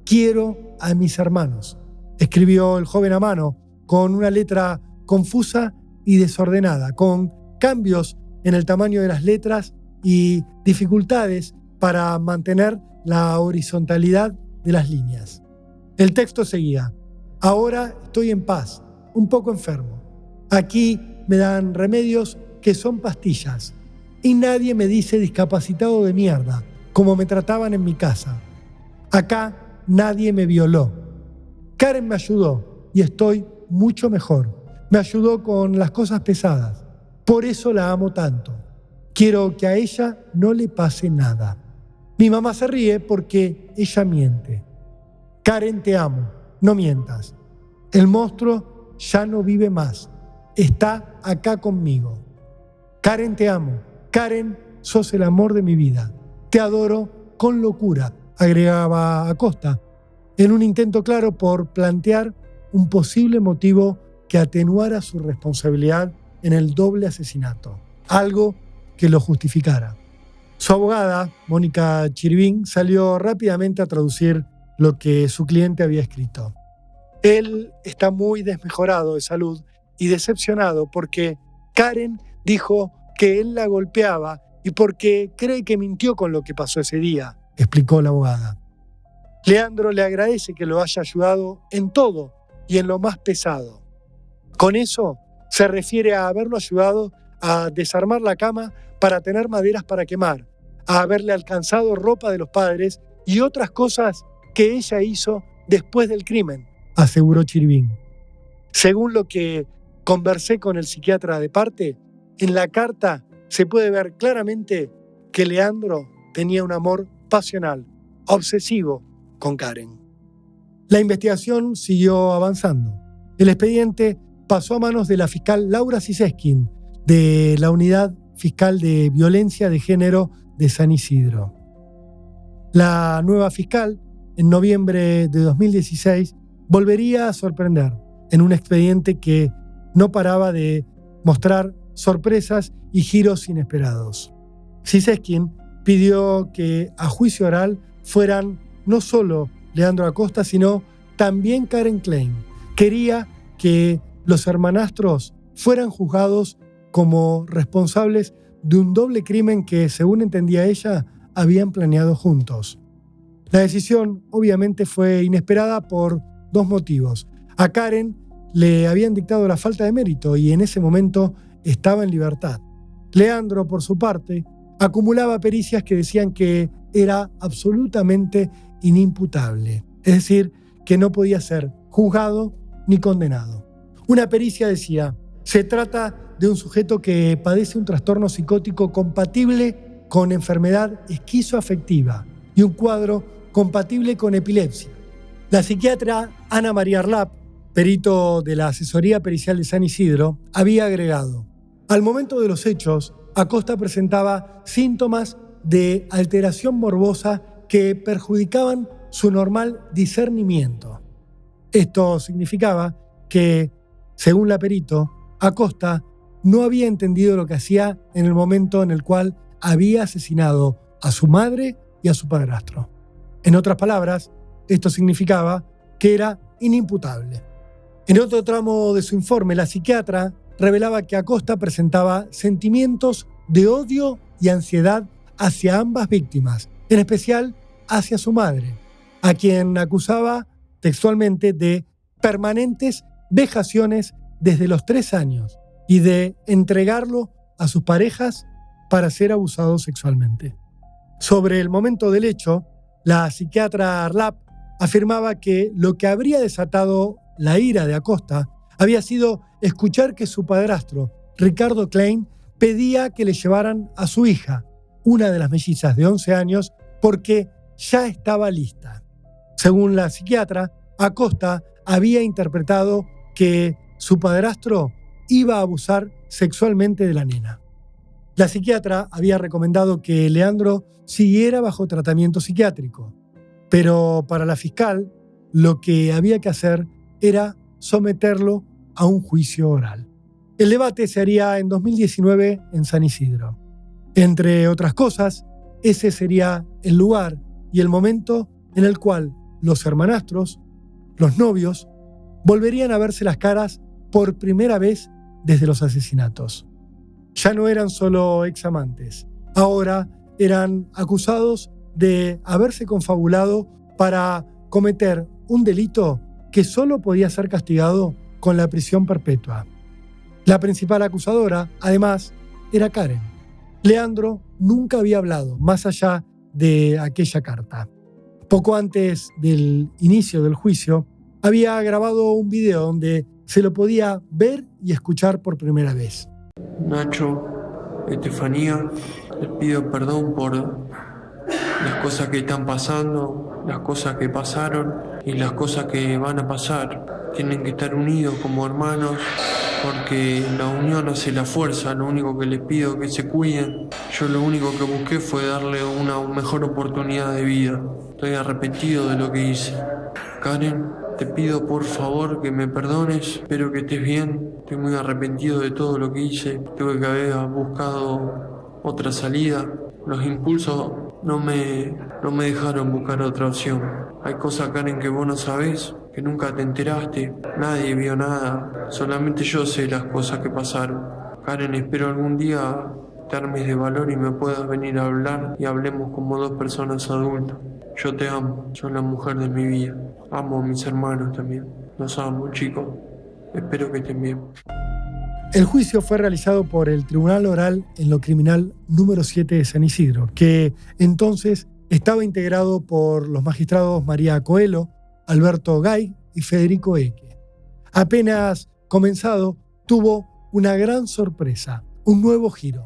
Quiero a mis hermanos, escribió el joven a mano con una letra confusa y desordenada, con cambios en el tamaño de las letras y dificultades para mantener la horizontalidad de las líneas. El texto seguía: ahora estoy en paz, un poco enfermo. Aquí me dan remedios que son pastillas y nadie me dice discapacitado de mierda, como me trataban en mi casa. Acá nadie me violó. Karen me ayudó y estoy mucho mejor. Me ayudó con las cosas pesadas. Por eso la amo tanto. Quiero que a ella no le pase nada. Mi mamá se ríe porque ella miente. Karen, te amo, no mientas. El monstruo ya no vive más. Está acá conmigo. Karen, te amo. Karen, sos el amor de mi vida. Te adoro con locura, agregaba Acosta, en un intento claro por plantear un posible motivo que atenuara su responsabilidad en el doble asesinato, algo que lo justificara. Su abogada, Mónica Chiribín, salió rápidamente a traducir lo que su cliente había escrito. Él está muy desmejorado de salud y decepcionado porque Karen dijo que él la golpeaba y porque cree que mintió con lo que pasó ese día, explicó la abogada. Leandro le agradece que lo haya ayudado en todo y en lo más pesado. Con eso se refiere a haberlo ayudado a desarmar la cama para tener maderas para quemar, a haberle alcanzado ropa de los padres y otras cosas que ella hizo después del crimen, aseguró Chiribín. Según lo que conversé con el psiquiatra de parte, en la carta se puede ver claramente que Leandro tenía un amor pasional, obsesivo con Karen. La investigación siguió avanzando. El expediente pasó a manos de la fiscal Laura Siseskin, de la Unidad Fiscal de Violencia de Género de San Isidro. La nueva fiscal, en noviembre de 2016, volvería a sorprender en un expediente que no paraba de mostrar sorpresas y giros inesperados. Siseskin pidió que a juicio oral fueran no solo Leandro Acosta, sino también Karen Klein. Quería que los hermanastros fueran juzgados como responsables de un doble crimen que, según entendía ella, habían planeado juntos. La decisión obviamente fue inesperada por dos motivos. A Karen le habían dictado la falta de mérito y en ese momento estaba en libertad. Leandro, por su parte, acumulaba pericias que decían que era absolutamente inimputable, es decir, que no podía ser juzgado ni condenado. Una pericia decía: se trata de un sujeto que padece un trastorno psicótico compatible con enfermedad esquizoafectiva y un cuadro compatible con epilepsia. La psiquiatra Ana María Arlap, perito de la Asesoría Pericial de San Isidro, había agregado: al momento de los hechos, Acosta presentaba síntomas de alteración morbosa que perjudicaban su normal discernimiento. Esto significaba que, según la perito, Acosta no había entendido lo que hacía en el momento en el cual había asesinado a su madre y a su padrastro. En otras palabras, esto significaba que era inimputable. En otro tramo de su informe, la psiquiatra revelaba que Acosta presentaba sentimientos de odio y ansiedad hacia ambas víctimas, en especial hacia su madre, a quien acusaba textualmente de permanentes vejaciones desde los 3 años y de entregarlo a sus parejas para ser abusado sexualmente. Sobre el momento del hecho, la psiquiatra Arlap afirmaba que lo que habría desatado la ira de Acosta había sido escuchar que su padrastro, Ricardo Klein, pedía que le llevaran a su hija, una de las mellizas de 11 años, porque ya estaba lista. Según la psiquiatra, Acosta había interpretado que su padrastro iba a abusar sexualmente de la nena. La psiquiatra había recomendado que Leandro siguiera bajo tratamiento psiquiátrico. Pero para la fiscal, lo que había que hacer era someterlo a un juicio oral. El debate se haría en 2019 en San Isidro. Entre otras cosas, ese sería el lugar y el momento en el cual los hermanastros, los novios, volverían a verse las caras por primera vez desde los asesinatos. Ya no eran solo examantes, ahora eran acusados de haberse confabulado para cometer un delito que solo podía ser castigado con la prisión perpetua. La principal acusadora, además, era Karen. Leandro nunca había hablado más allá de aquella carta. Poco antes del inicio del juicio, había grabado un video donde se lo podía ver y escuchar por primera vez. Nacho, Estefanía, les pido perdón por las cosas que están pasando, las cosas que pasaron y las cosas que van a pasar. Tienen que estar unidos como hermanos porque la unión hace la fuerza. Lo único que les pido es que se cuiden. Yo lo único que busqué fue darle una mejor oportunidad de vida. Estoy arrepentido de lo que hice. Karen, te pido por favor que me perdones. Espero que estés bien. Estoy muy arrepentido de todo lo que hice. Tuve que haber buscado otra salida. Los impulsos no me dejaron buscar otra opción. Hay cosas, Karen, que vos no sabés, que nunca te enteraste. Nadie vio nada. Solamente yo sé las cosas que pasaron. Karen, espero algún día te armes de valor y me puedas venir a hablar y hablemos como dos personas adultas. Yo te amo, sos la mujer de mi vida. Amo a mis hermanos también. Los amo, chicos. Espero que estén bien. El juicio fue realizado por el Tribunal Oral en lo Criminal número 7 de San Isidro, que entonces estaba integrado por los magistrados María Coelho, Alberto Gay y Federico Eque. Apenas comenzado, tuvo una gran sorpresa, un nuevo giro.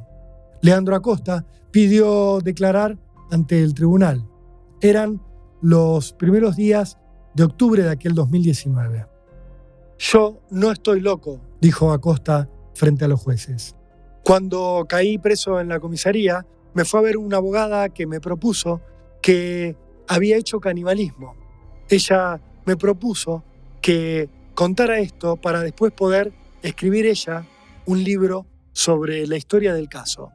Leandro Acosta pidió declarar ante el tribunal. Eran los primeros días de octubre de aquel 2019. Yo no estoy loco, dijo Acosta frente a los jueces. Cuando caí preso en la comisaría, me fue a ver una abogada que me propuso que había hecho canibalismo. Ella me propuso que contara esto para después poder escribir ella un libro sobre la historia del caso.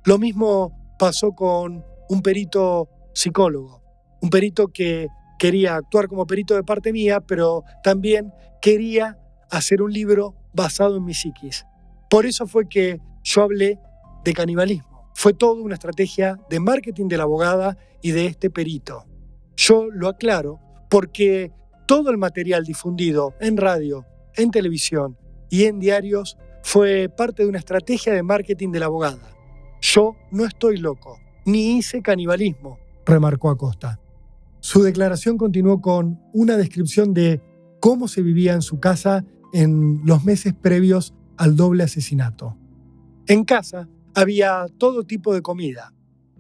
Lo mismo pasó con un perito psicólogo, un perito que quería actuar como perito de parte mía, pero también quería hacer un libro basado en mi psiquis. Por eso fue que yo hablé de canibalismo. Fue toda una estrategia de marketing de la abogada y de este perito. Yo lo aclaro porque todo el material difundido en radio, en televisión y en diarios fue parte de una estrategia de marketing de la abogada. Yo no estoy loco, ni hice canibalismo, remarcó Acosta. Su declaración continuó con una descripción de cómo se vivía en su casa en los meses previos al doble asesinato. En casa había todo tipo de comida,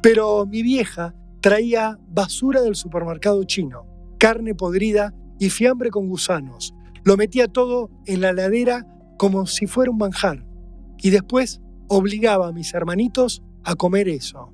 pero mi vieja traía basura del supermercado chino, carne podrida y fiambre con gusanos. Lo metía todo en la heladera como si fuera un manjar y después obligaba a mis hermanitos a comer eso.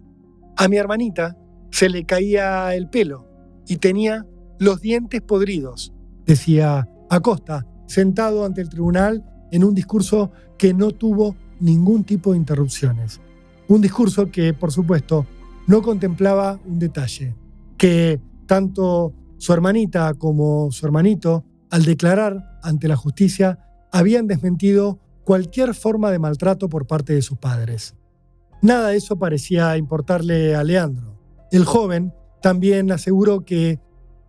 A mi hermanita se le caía el pelo y tenía los dientes podridos, decía Acosta, sentado ante el tribunal en un discurso que no tuvo ningún tipo de interrupciones. Un discurso que, por supuesto, no contemplaba un detalle, que tanto su hermanita como su hermanito, al declarar ante la justicia, habían desmentido cualquier forma de maltrato por parte de sus padres. Nada de eso parecía importarle a Leandro. El joven también aseguró que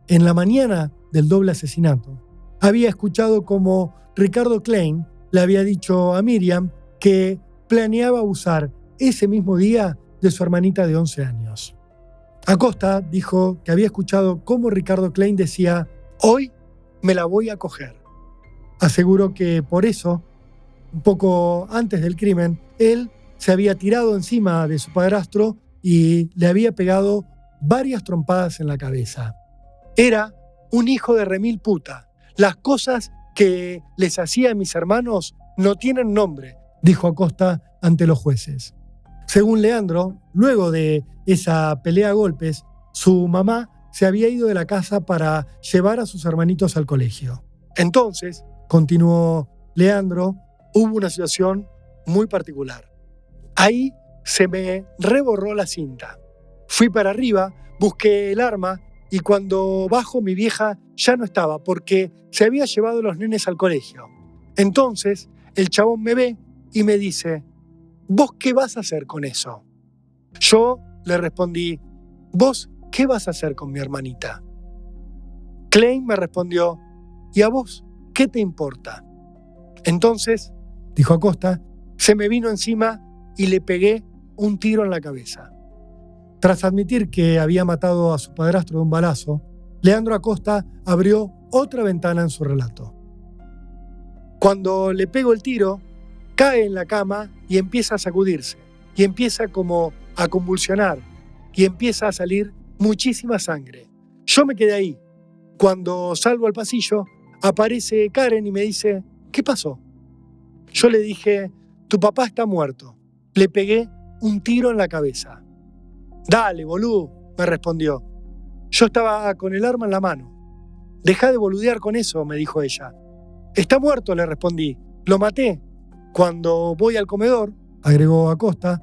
en la mañana del doble asesinato había escuchado cómo Ricardo Klein le había dicho a Miriam que planeaba usar ese mismo día de su hermanita de 11 años. Acosta dijo que había escuchado cómo Ricardo Klein decía: «Hoy me la voy a coger». Aseguró que por eso, un poco antes del crimen, él se había tirado encima de su padrastro y le había pegado varias trompadas en la cabeza. Era un hijo de remil puta. Las cosas que les hacía a mis hermanos no tienen nombre, dijo Acosta ante los jueces. Según Leandro, luego de esa pelea a golpes, su mamá se había ido de la casa para llevar a sus hermanitos al colegio. Entonces, continuó Leandro, hubo una situación muy particular. Ahí se me reborró la cinta. Fui para arriba, busqué el arma y cuando bajo mi vieja ya no estaba porque se había llevado a los nenes al colegio. Entonces, el chabón me ve y me dice, ¿vos qué vas a hacer con eso? Yo le respondí, ¿vos qué vas a hacer con mi hermanita? Klein me respondió, ¿y a vos qué te importa? Entonces, dijo Acosta, se me vino encima y le pegué un tiro en la cabeza. Tras admitir que había matado a su padrastro de un balazo, Leandro Acosta abrió otra ventana en su relato. Cuando le pego el tiro, cae en la cama y empieza a sacudirse, y empieza como a convulsionar, y empieza a salir muchísima sangre. Yo me quedé ahí. Cuando salgo al pasillo, aparece Karen y me dice, ¿qué pasó? Yo le dije, tu papá está muerto. Le pegué un tiro en la cabeza. Dale, boludo, me respondió. Yo estaba con el arma en la mano. Dejá de boludear con eso, me dijo ella. Está muerto, le respondí. Lo maté. Cuando voy al comedor, agregó Acosta,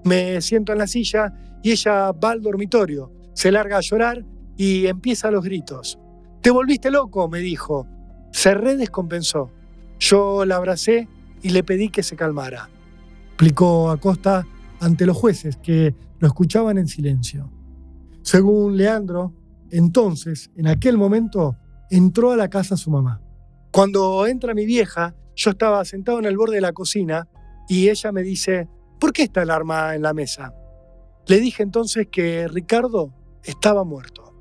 me siento en la silla y ella va al dormitorio, se larga a llorar y empieza los gritos. Te volviste loco, me dijo. Se redescompensó. Yo la abracé y le pedí que se calmara. Explicó Acosta ante los jueces que lo escuchaban en silencio. Según Leandro, entonces, en aquel momento, entró a la casa su mamá. Cuando entra mi vieja, yo estaba sentado en el borde de la cocina y ella me dice, ¿por qué está el arma en la mesa? Le dije entonces que Ricardo estaba muerto.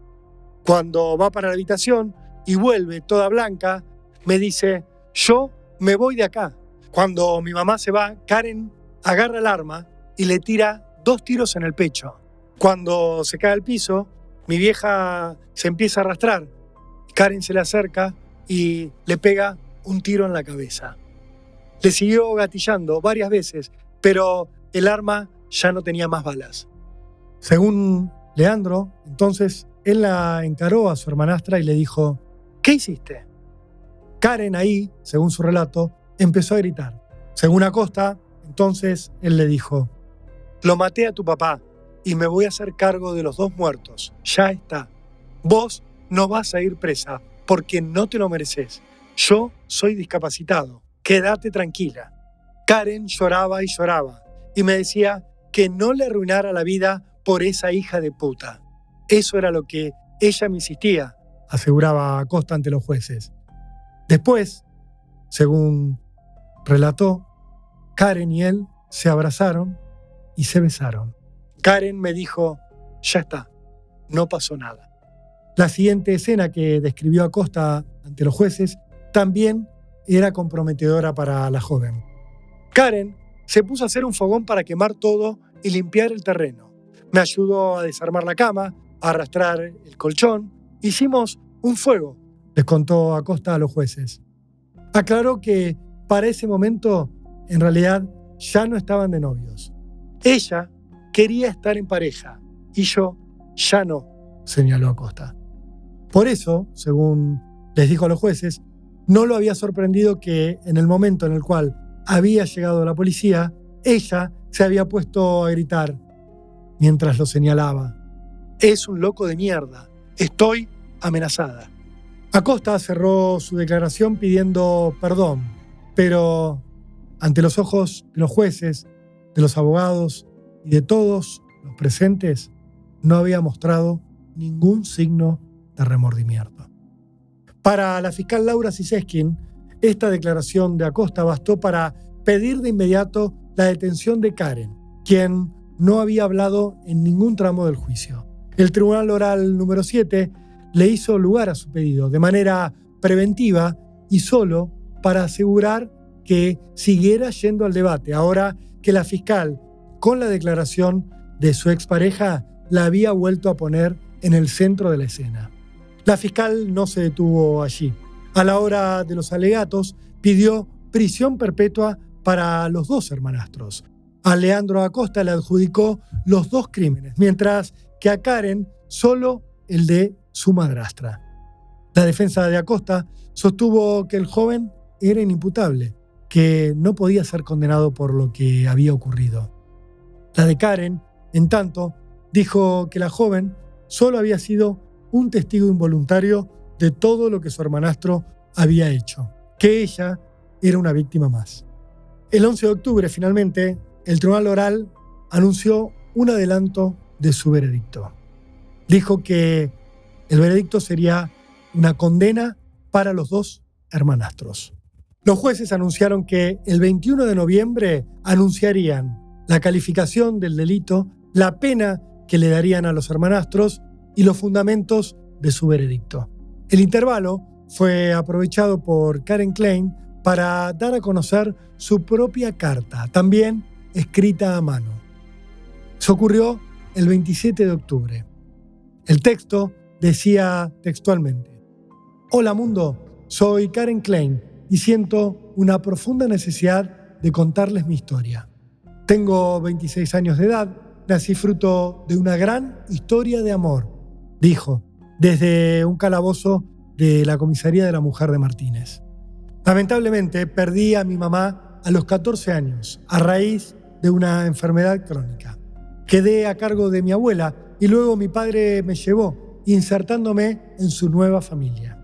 Cuando va para la habitación y vuelve toda blanca, me dice, yo me voy de acá. Cuando mi mamá se va, Karen agarra el arma y le tira 2 tiros en el pecho. Cuando se cae al piso, mi vieja se empieza a arrastrar. Karen se le acerca y le pega un tiro en la cabeza. Le siguió gatillando varias veces, pero el arma ya no tenía más balas. Según Leandro, entonces, él la encaró a su hermanastra y le dijo, ¿qué hiciste? Karen ahí, según su relato, empezó a gritar. Según Acosta, entonces él le dijo, lo maté a tu papá y me voy a hacer cargo de los 2 muertos. Ya está. Vos no vas a ir presa porque no te lo mereces. Yo soy discapacitado. Quédate tranquila. Karen lloraba y lloraba y me decía que no le arruinara la vida por esa hija de puta. Eso era lo que ella me insistía, aseguraba Acosta ante los jueces. Después, según relató, Karen y él se abrazaron y se besaron. Karen me dijo, ya está, no pasó nada. La siguiente escena que describió Acosta ante los jueces también era comprometedora para la joven. Karen se puso a hacer un fogón para quemar todo y limpiar el terreno. Me ayudó a desarmar la cama, a arrastrar el colchón. Hicimos un fuego, les contó Acosta a los jueces. Aclaró que para ese momento, en realidad, ya no estaban de novios. Ella quería estar en pareja y yo ya no, señaló Acosta. Por eso, según les dijo a los jueces, no lo había sorprendido que en el momento en el cual había llegado la policía, ella se había puesto a gritar mientras lo señalaba. Es un loco de mierda. Estoy amenazada. Acosta cerró su declaración pidiendo perdón, pero ante los ojos de los jueces, de los abogados y de todos los presentes, no había mostrado ningún signo de remordimiento. Para la fiscal Laura Siseskin, esta declaración de Acosta bastó para pedir de inmediato la detención de Karen, quien no había hablado en ningún tramo del juicio. El Tribunal Oral número 7 le hizo lugar a su pedido de manera preventiva y solo para asegurar que siguiera yendo al debate, ahora que la fiscal, con la declaración de su expareja, la había vuelto a poner en el centro de la escena. La fiscal no se detuvo allí. A la hora de los alegatos, pidió prisión perpetua para los 2 hermanastros. A Leandro Acosta le adjudicó los 2 crímenes, mientras que a Karen solo el de su madrastra. La defensa de Acosta sostuvo que el joven era inimputable, que no podía ser condenado por lo que había ocurrido. La de Karen, en tanto, dijo que la joven solo había sido un testigo involuntario de todo lo que su hermanastro había hecho, que ella era una víctima más. El 11 de octubre, finalmente, el Tribunal Oral anunció un adelanto de su veredicto. Dijo que el veredicto sería una condena para los dos hermanastros. Los jueces anunciaron que el 21 de noviembre anunciarían la calificación del delito, la pena que le darían a los hermanastros y los fundamentos de su veredicto. El intervalo fue aprovechado por Karen Klein para dar a conocer su propia carta, también escrita a mano. Eso ocurrió el 27 de octubre. El texto decía textualmente: «Hola mundo, soy Karen Klein y siento una profunda necesidad de contarles mi historia. Tengo 26 años de edad, nací fruto de una gran historia de amor», dijo, desde un calabozo de la comisaría de la mujer de Martínez. Lamentablemente, perdí a mi mamá a los 14 años, a raíz de una enfermedad crónica. Quedé a cargo de mi abuela y luego mi padre me llevó, insertándome en su nueva familia.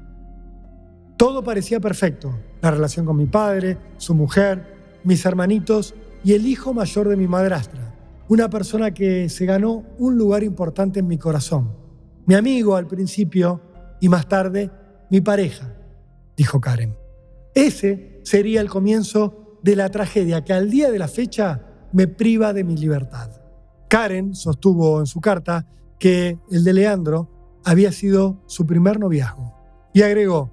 Todo parecía perfecto: la relación con mi padre, su mujer, mis hermanitos y el hijo mayor de mi madrastra, una persona que se ganó un lugar importante en mi corazón. Mi amigo al principio y más tarde mi pareja, dijo Karen. Ese sería el comienzo de la tragedia que al día de la fecha me priva de mi libertad. Karen sostuvo en su carta que el de Leandro había sido su primer noviazgo y agregó: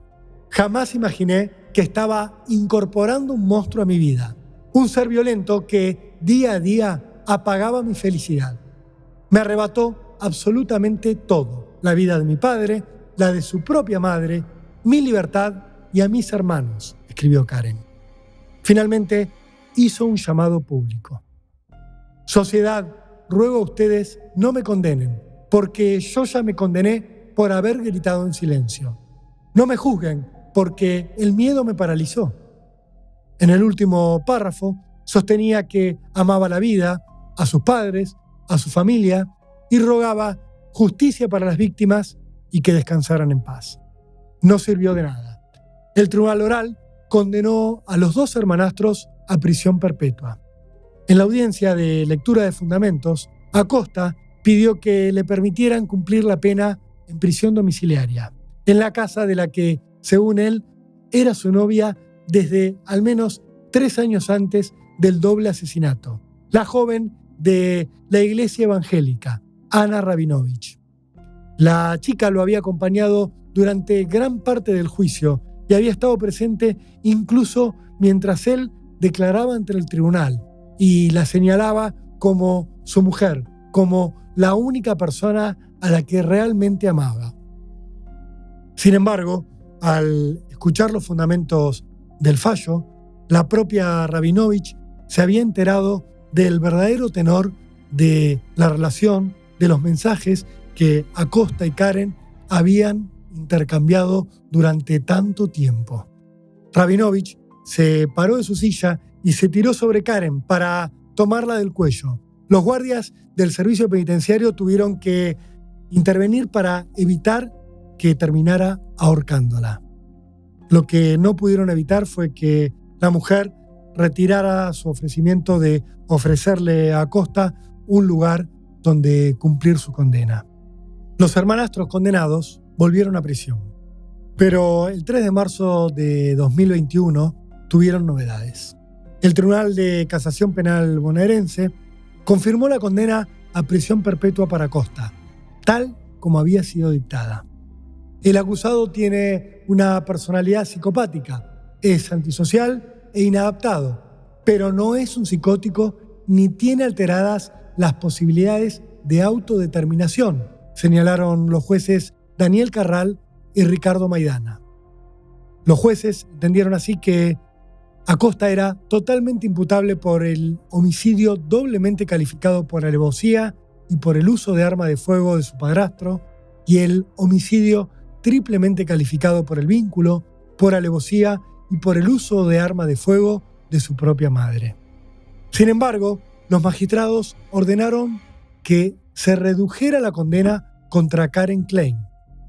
«Jamás imaginé que estaba incorporando un monstruo a mi vida, un ser violento que día a día apagaba mi felicidad. Me arrebató absolutamente todo: la vida de mi padre, la de su propia madre, mi libertad y a mis hermanos», escribió Karen. Finalmente hizo un llamado público: «Sociedad, ruego a ustedes no me condenen, porque yo ya me condené por haber gritado en silencio. No me juzguen, porque el miedo me paralizó». En el último párrafo sostenía que amaba la vida, a sus padres, a su familia, y rogaba justicia para las víctimas y que descansaran en paz. No sirvió de nada. El Tribunal Oral condenó a los dos hermanastros a prisión perpetua. En la audiencia de lectura de fundamentos, Acosta pidió que le permitieran cumplir la pena en prisión domiciliaria, en la casa de la que, según él, era su novia desde al menos 3 años antes del doble asesinato, la joven de la iglesia evangélica, Ana Rabinovich. La chica lo había acompañado durante gran parte del juicio y había estado presente incluso mientras él declaraba ante el tribunal y la señalaba como su mujer, como la única persona a la que realmente amaba. Sin embargo, al escuchar los fundamentos del fallo, la propia Rabinovich se había enterado del verdadero tenor de la relación, de los mensajes que Acosta y Karen habían intercambiado durante tanto tiempo. Rabinovich se paró de su silla y se tiró sobre Karen para tomarla del cuello. Los guardias del servicio penitenciario tuvieron que intervenir para evitar que terminara ahorcándola. Lo que no pudieron evitar fue que la mujer retirara su ofrecimiento de ofrecerle a Acosta un lugar donde cumplir su condena. Los hermanastros condenados volvieron a prisión, pero el 3 de marzo de 2021 tuvieron novedades. El Tribunal de Casación Penal bonaerense confirmó la condena a prisión perpetua para Acosta, tal como había sido dictada. El acusado tiene una personalidad psicopática, es antisocial e inadaptado, pero no es un psicótico ni tiene alteradas las posibilidades de autodeterminación, señalaron los jueces Daniel Carral y Ricardo Maidana. Los jueces entendieron así que Acosta era totalmente imputable por el homicidio doblemente calificado por alevosía y por el uso de arma de fuego de su padrastro, y el homicidio triplemente calificado por el vínculo, por alevosía y por el uso de arma de fuego de su propia madre. Sin embargo, los magistrados ordenaron que se redujera la condena contra Karen Klein.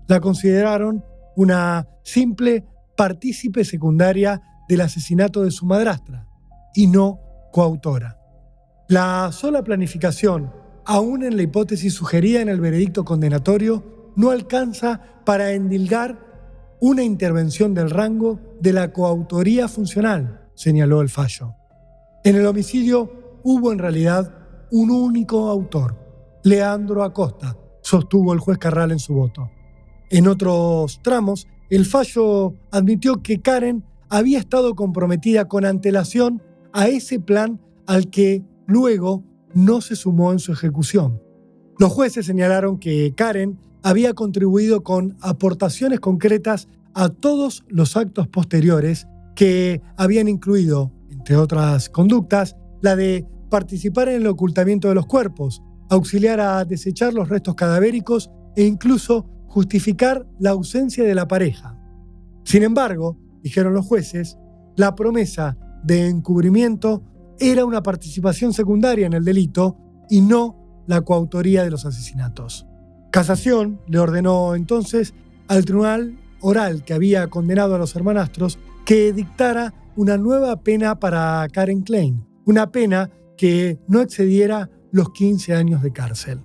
La consideraron una simple partícipe secundaria del asesinato de su madrastra y no coautora. La sola planificación, aún en la hipótesis sugerida en el veredicto condenatorio, no alcanza para endilgar una intervención del rango de la coautoría funcional, señaló el fallo. En el homicidio hubo en realidad un único autor, Leandro Acosta, sostuvo el juez Carral en su voto. En otros tramos, el fallo admitió que Karen había estado comprometida con antelación a ese plan al que luego no se sumó en su ejecución. Los jueces señalaron que Karen había contribuido con aportaciones concretas a todos los actos posteriores que habían incluido, entre otras conductas, la de participar en el ocultamiento de los cuerpos, auxiliar a desechar los restos cadavéricos e incluso justificar la ausencia de la pareja. Sin embargo, dijeron los jueces, la promesa de encubrimiento era una participación secundaria en el delito y no la coautoría de los asesinatos. Casación le ordenó entonces al tribunal oral que había condenado a los hermanastros que dictara una nueva pena para Karen Klein, una pena que no excediera los 15 años de cárcel.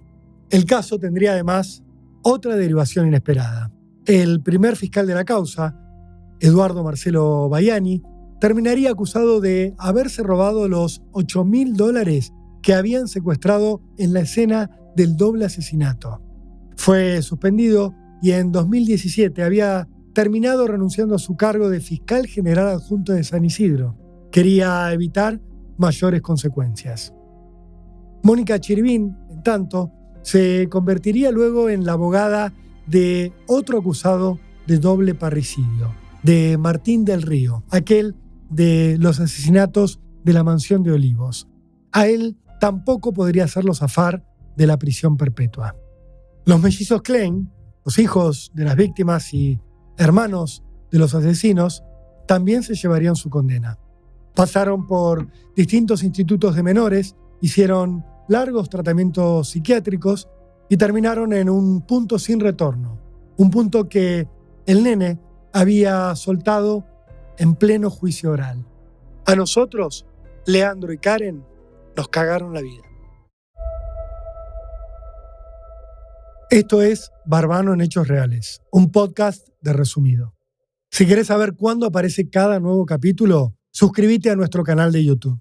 El caso tendría además otra derivación inesperada. El primer fiscal de la causa, Eduardo Marcelo Baiani, terminaría acusado de haberse robado los $8.000 que habían secuestrado en la escena del doble asesinato. Fue suspendido y en 2017 había terminado renunciando a su cargo de fiscal general adjunto de San Isidro. Quería evitar mayores consecuencias. Mónica Chiribín, en tanto, se convertiría luego en la abogada de otro acusado de doble parricidio, de Martín del Río, aquel de los asesinatos de la mansión de Olivos. A él tampoco podría hacerlo zafar de la prisión perpetua. Los mellizos Klein, los hijos de las víctimas y hermanos de los asesinos, también se llevarían su condena. Pasaron por distintos institutos de menores, hicieron largos tratamientos psiquiátricos y terminaron en un punto sin retorno, un punto que el nene había soltado en pleno juicio oral. A nosotros, Leandro y Karen, nos cagaron la vida. Esto es Barbano en Hechos Reales, un podcast de Resumido. Si querés saber cuándo aparece cada nuevo capítulo, suscríbete a nuestro canal de YouTube.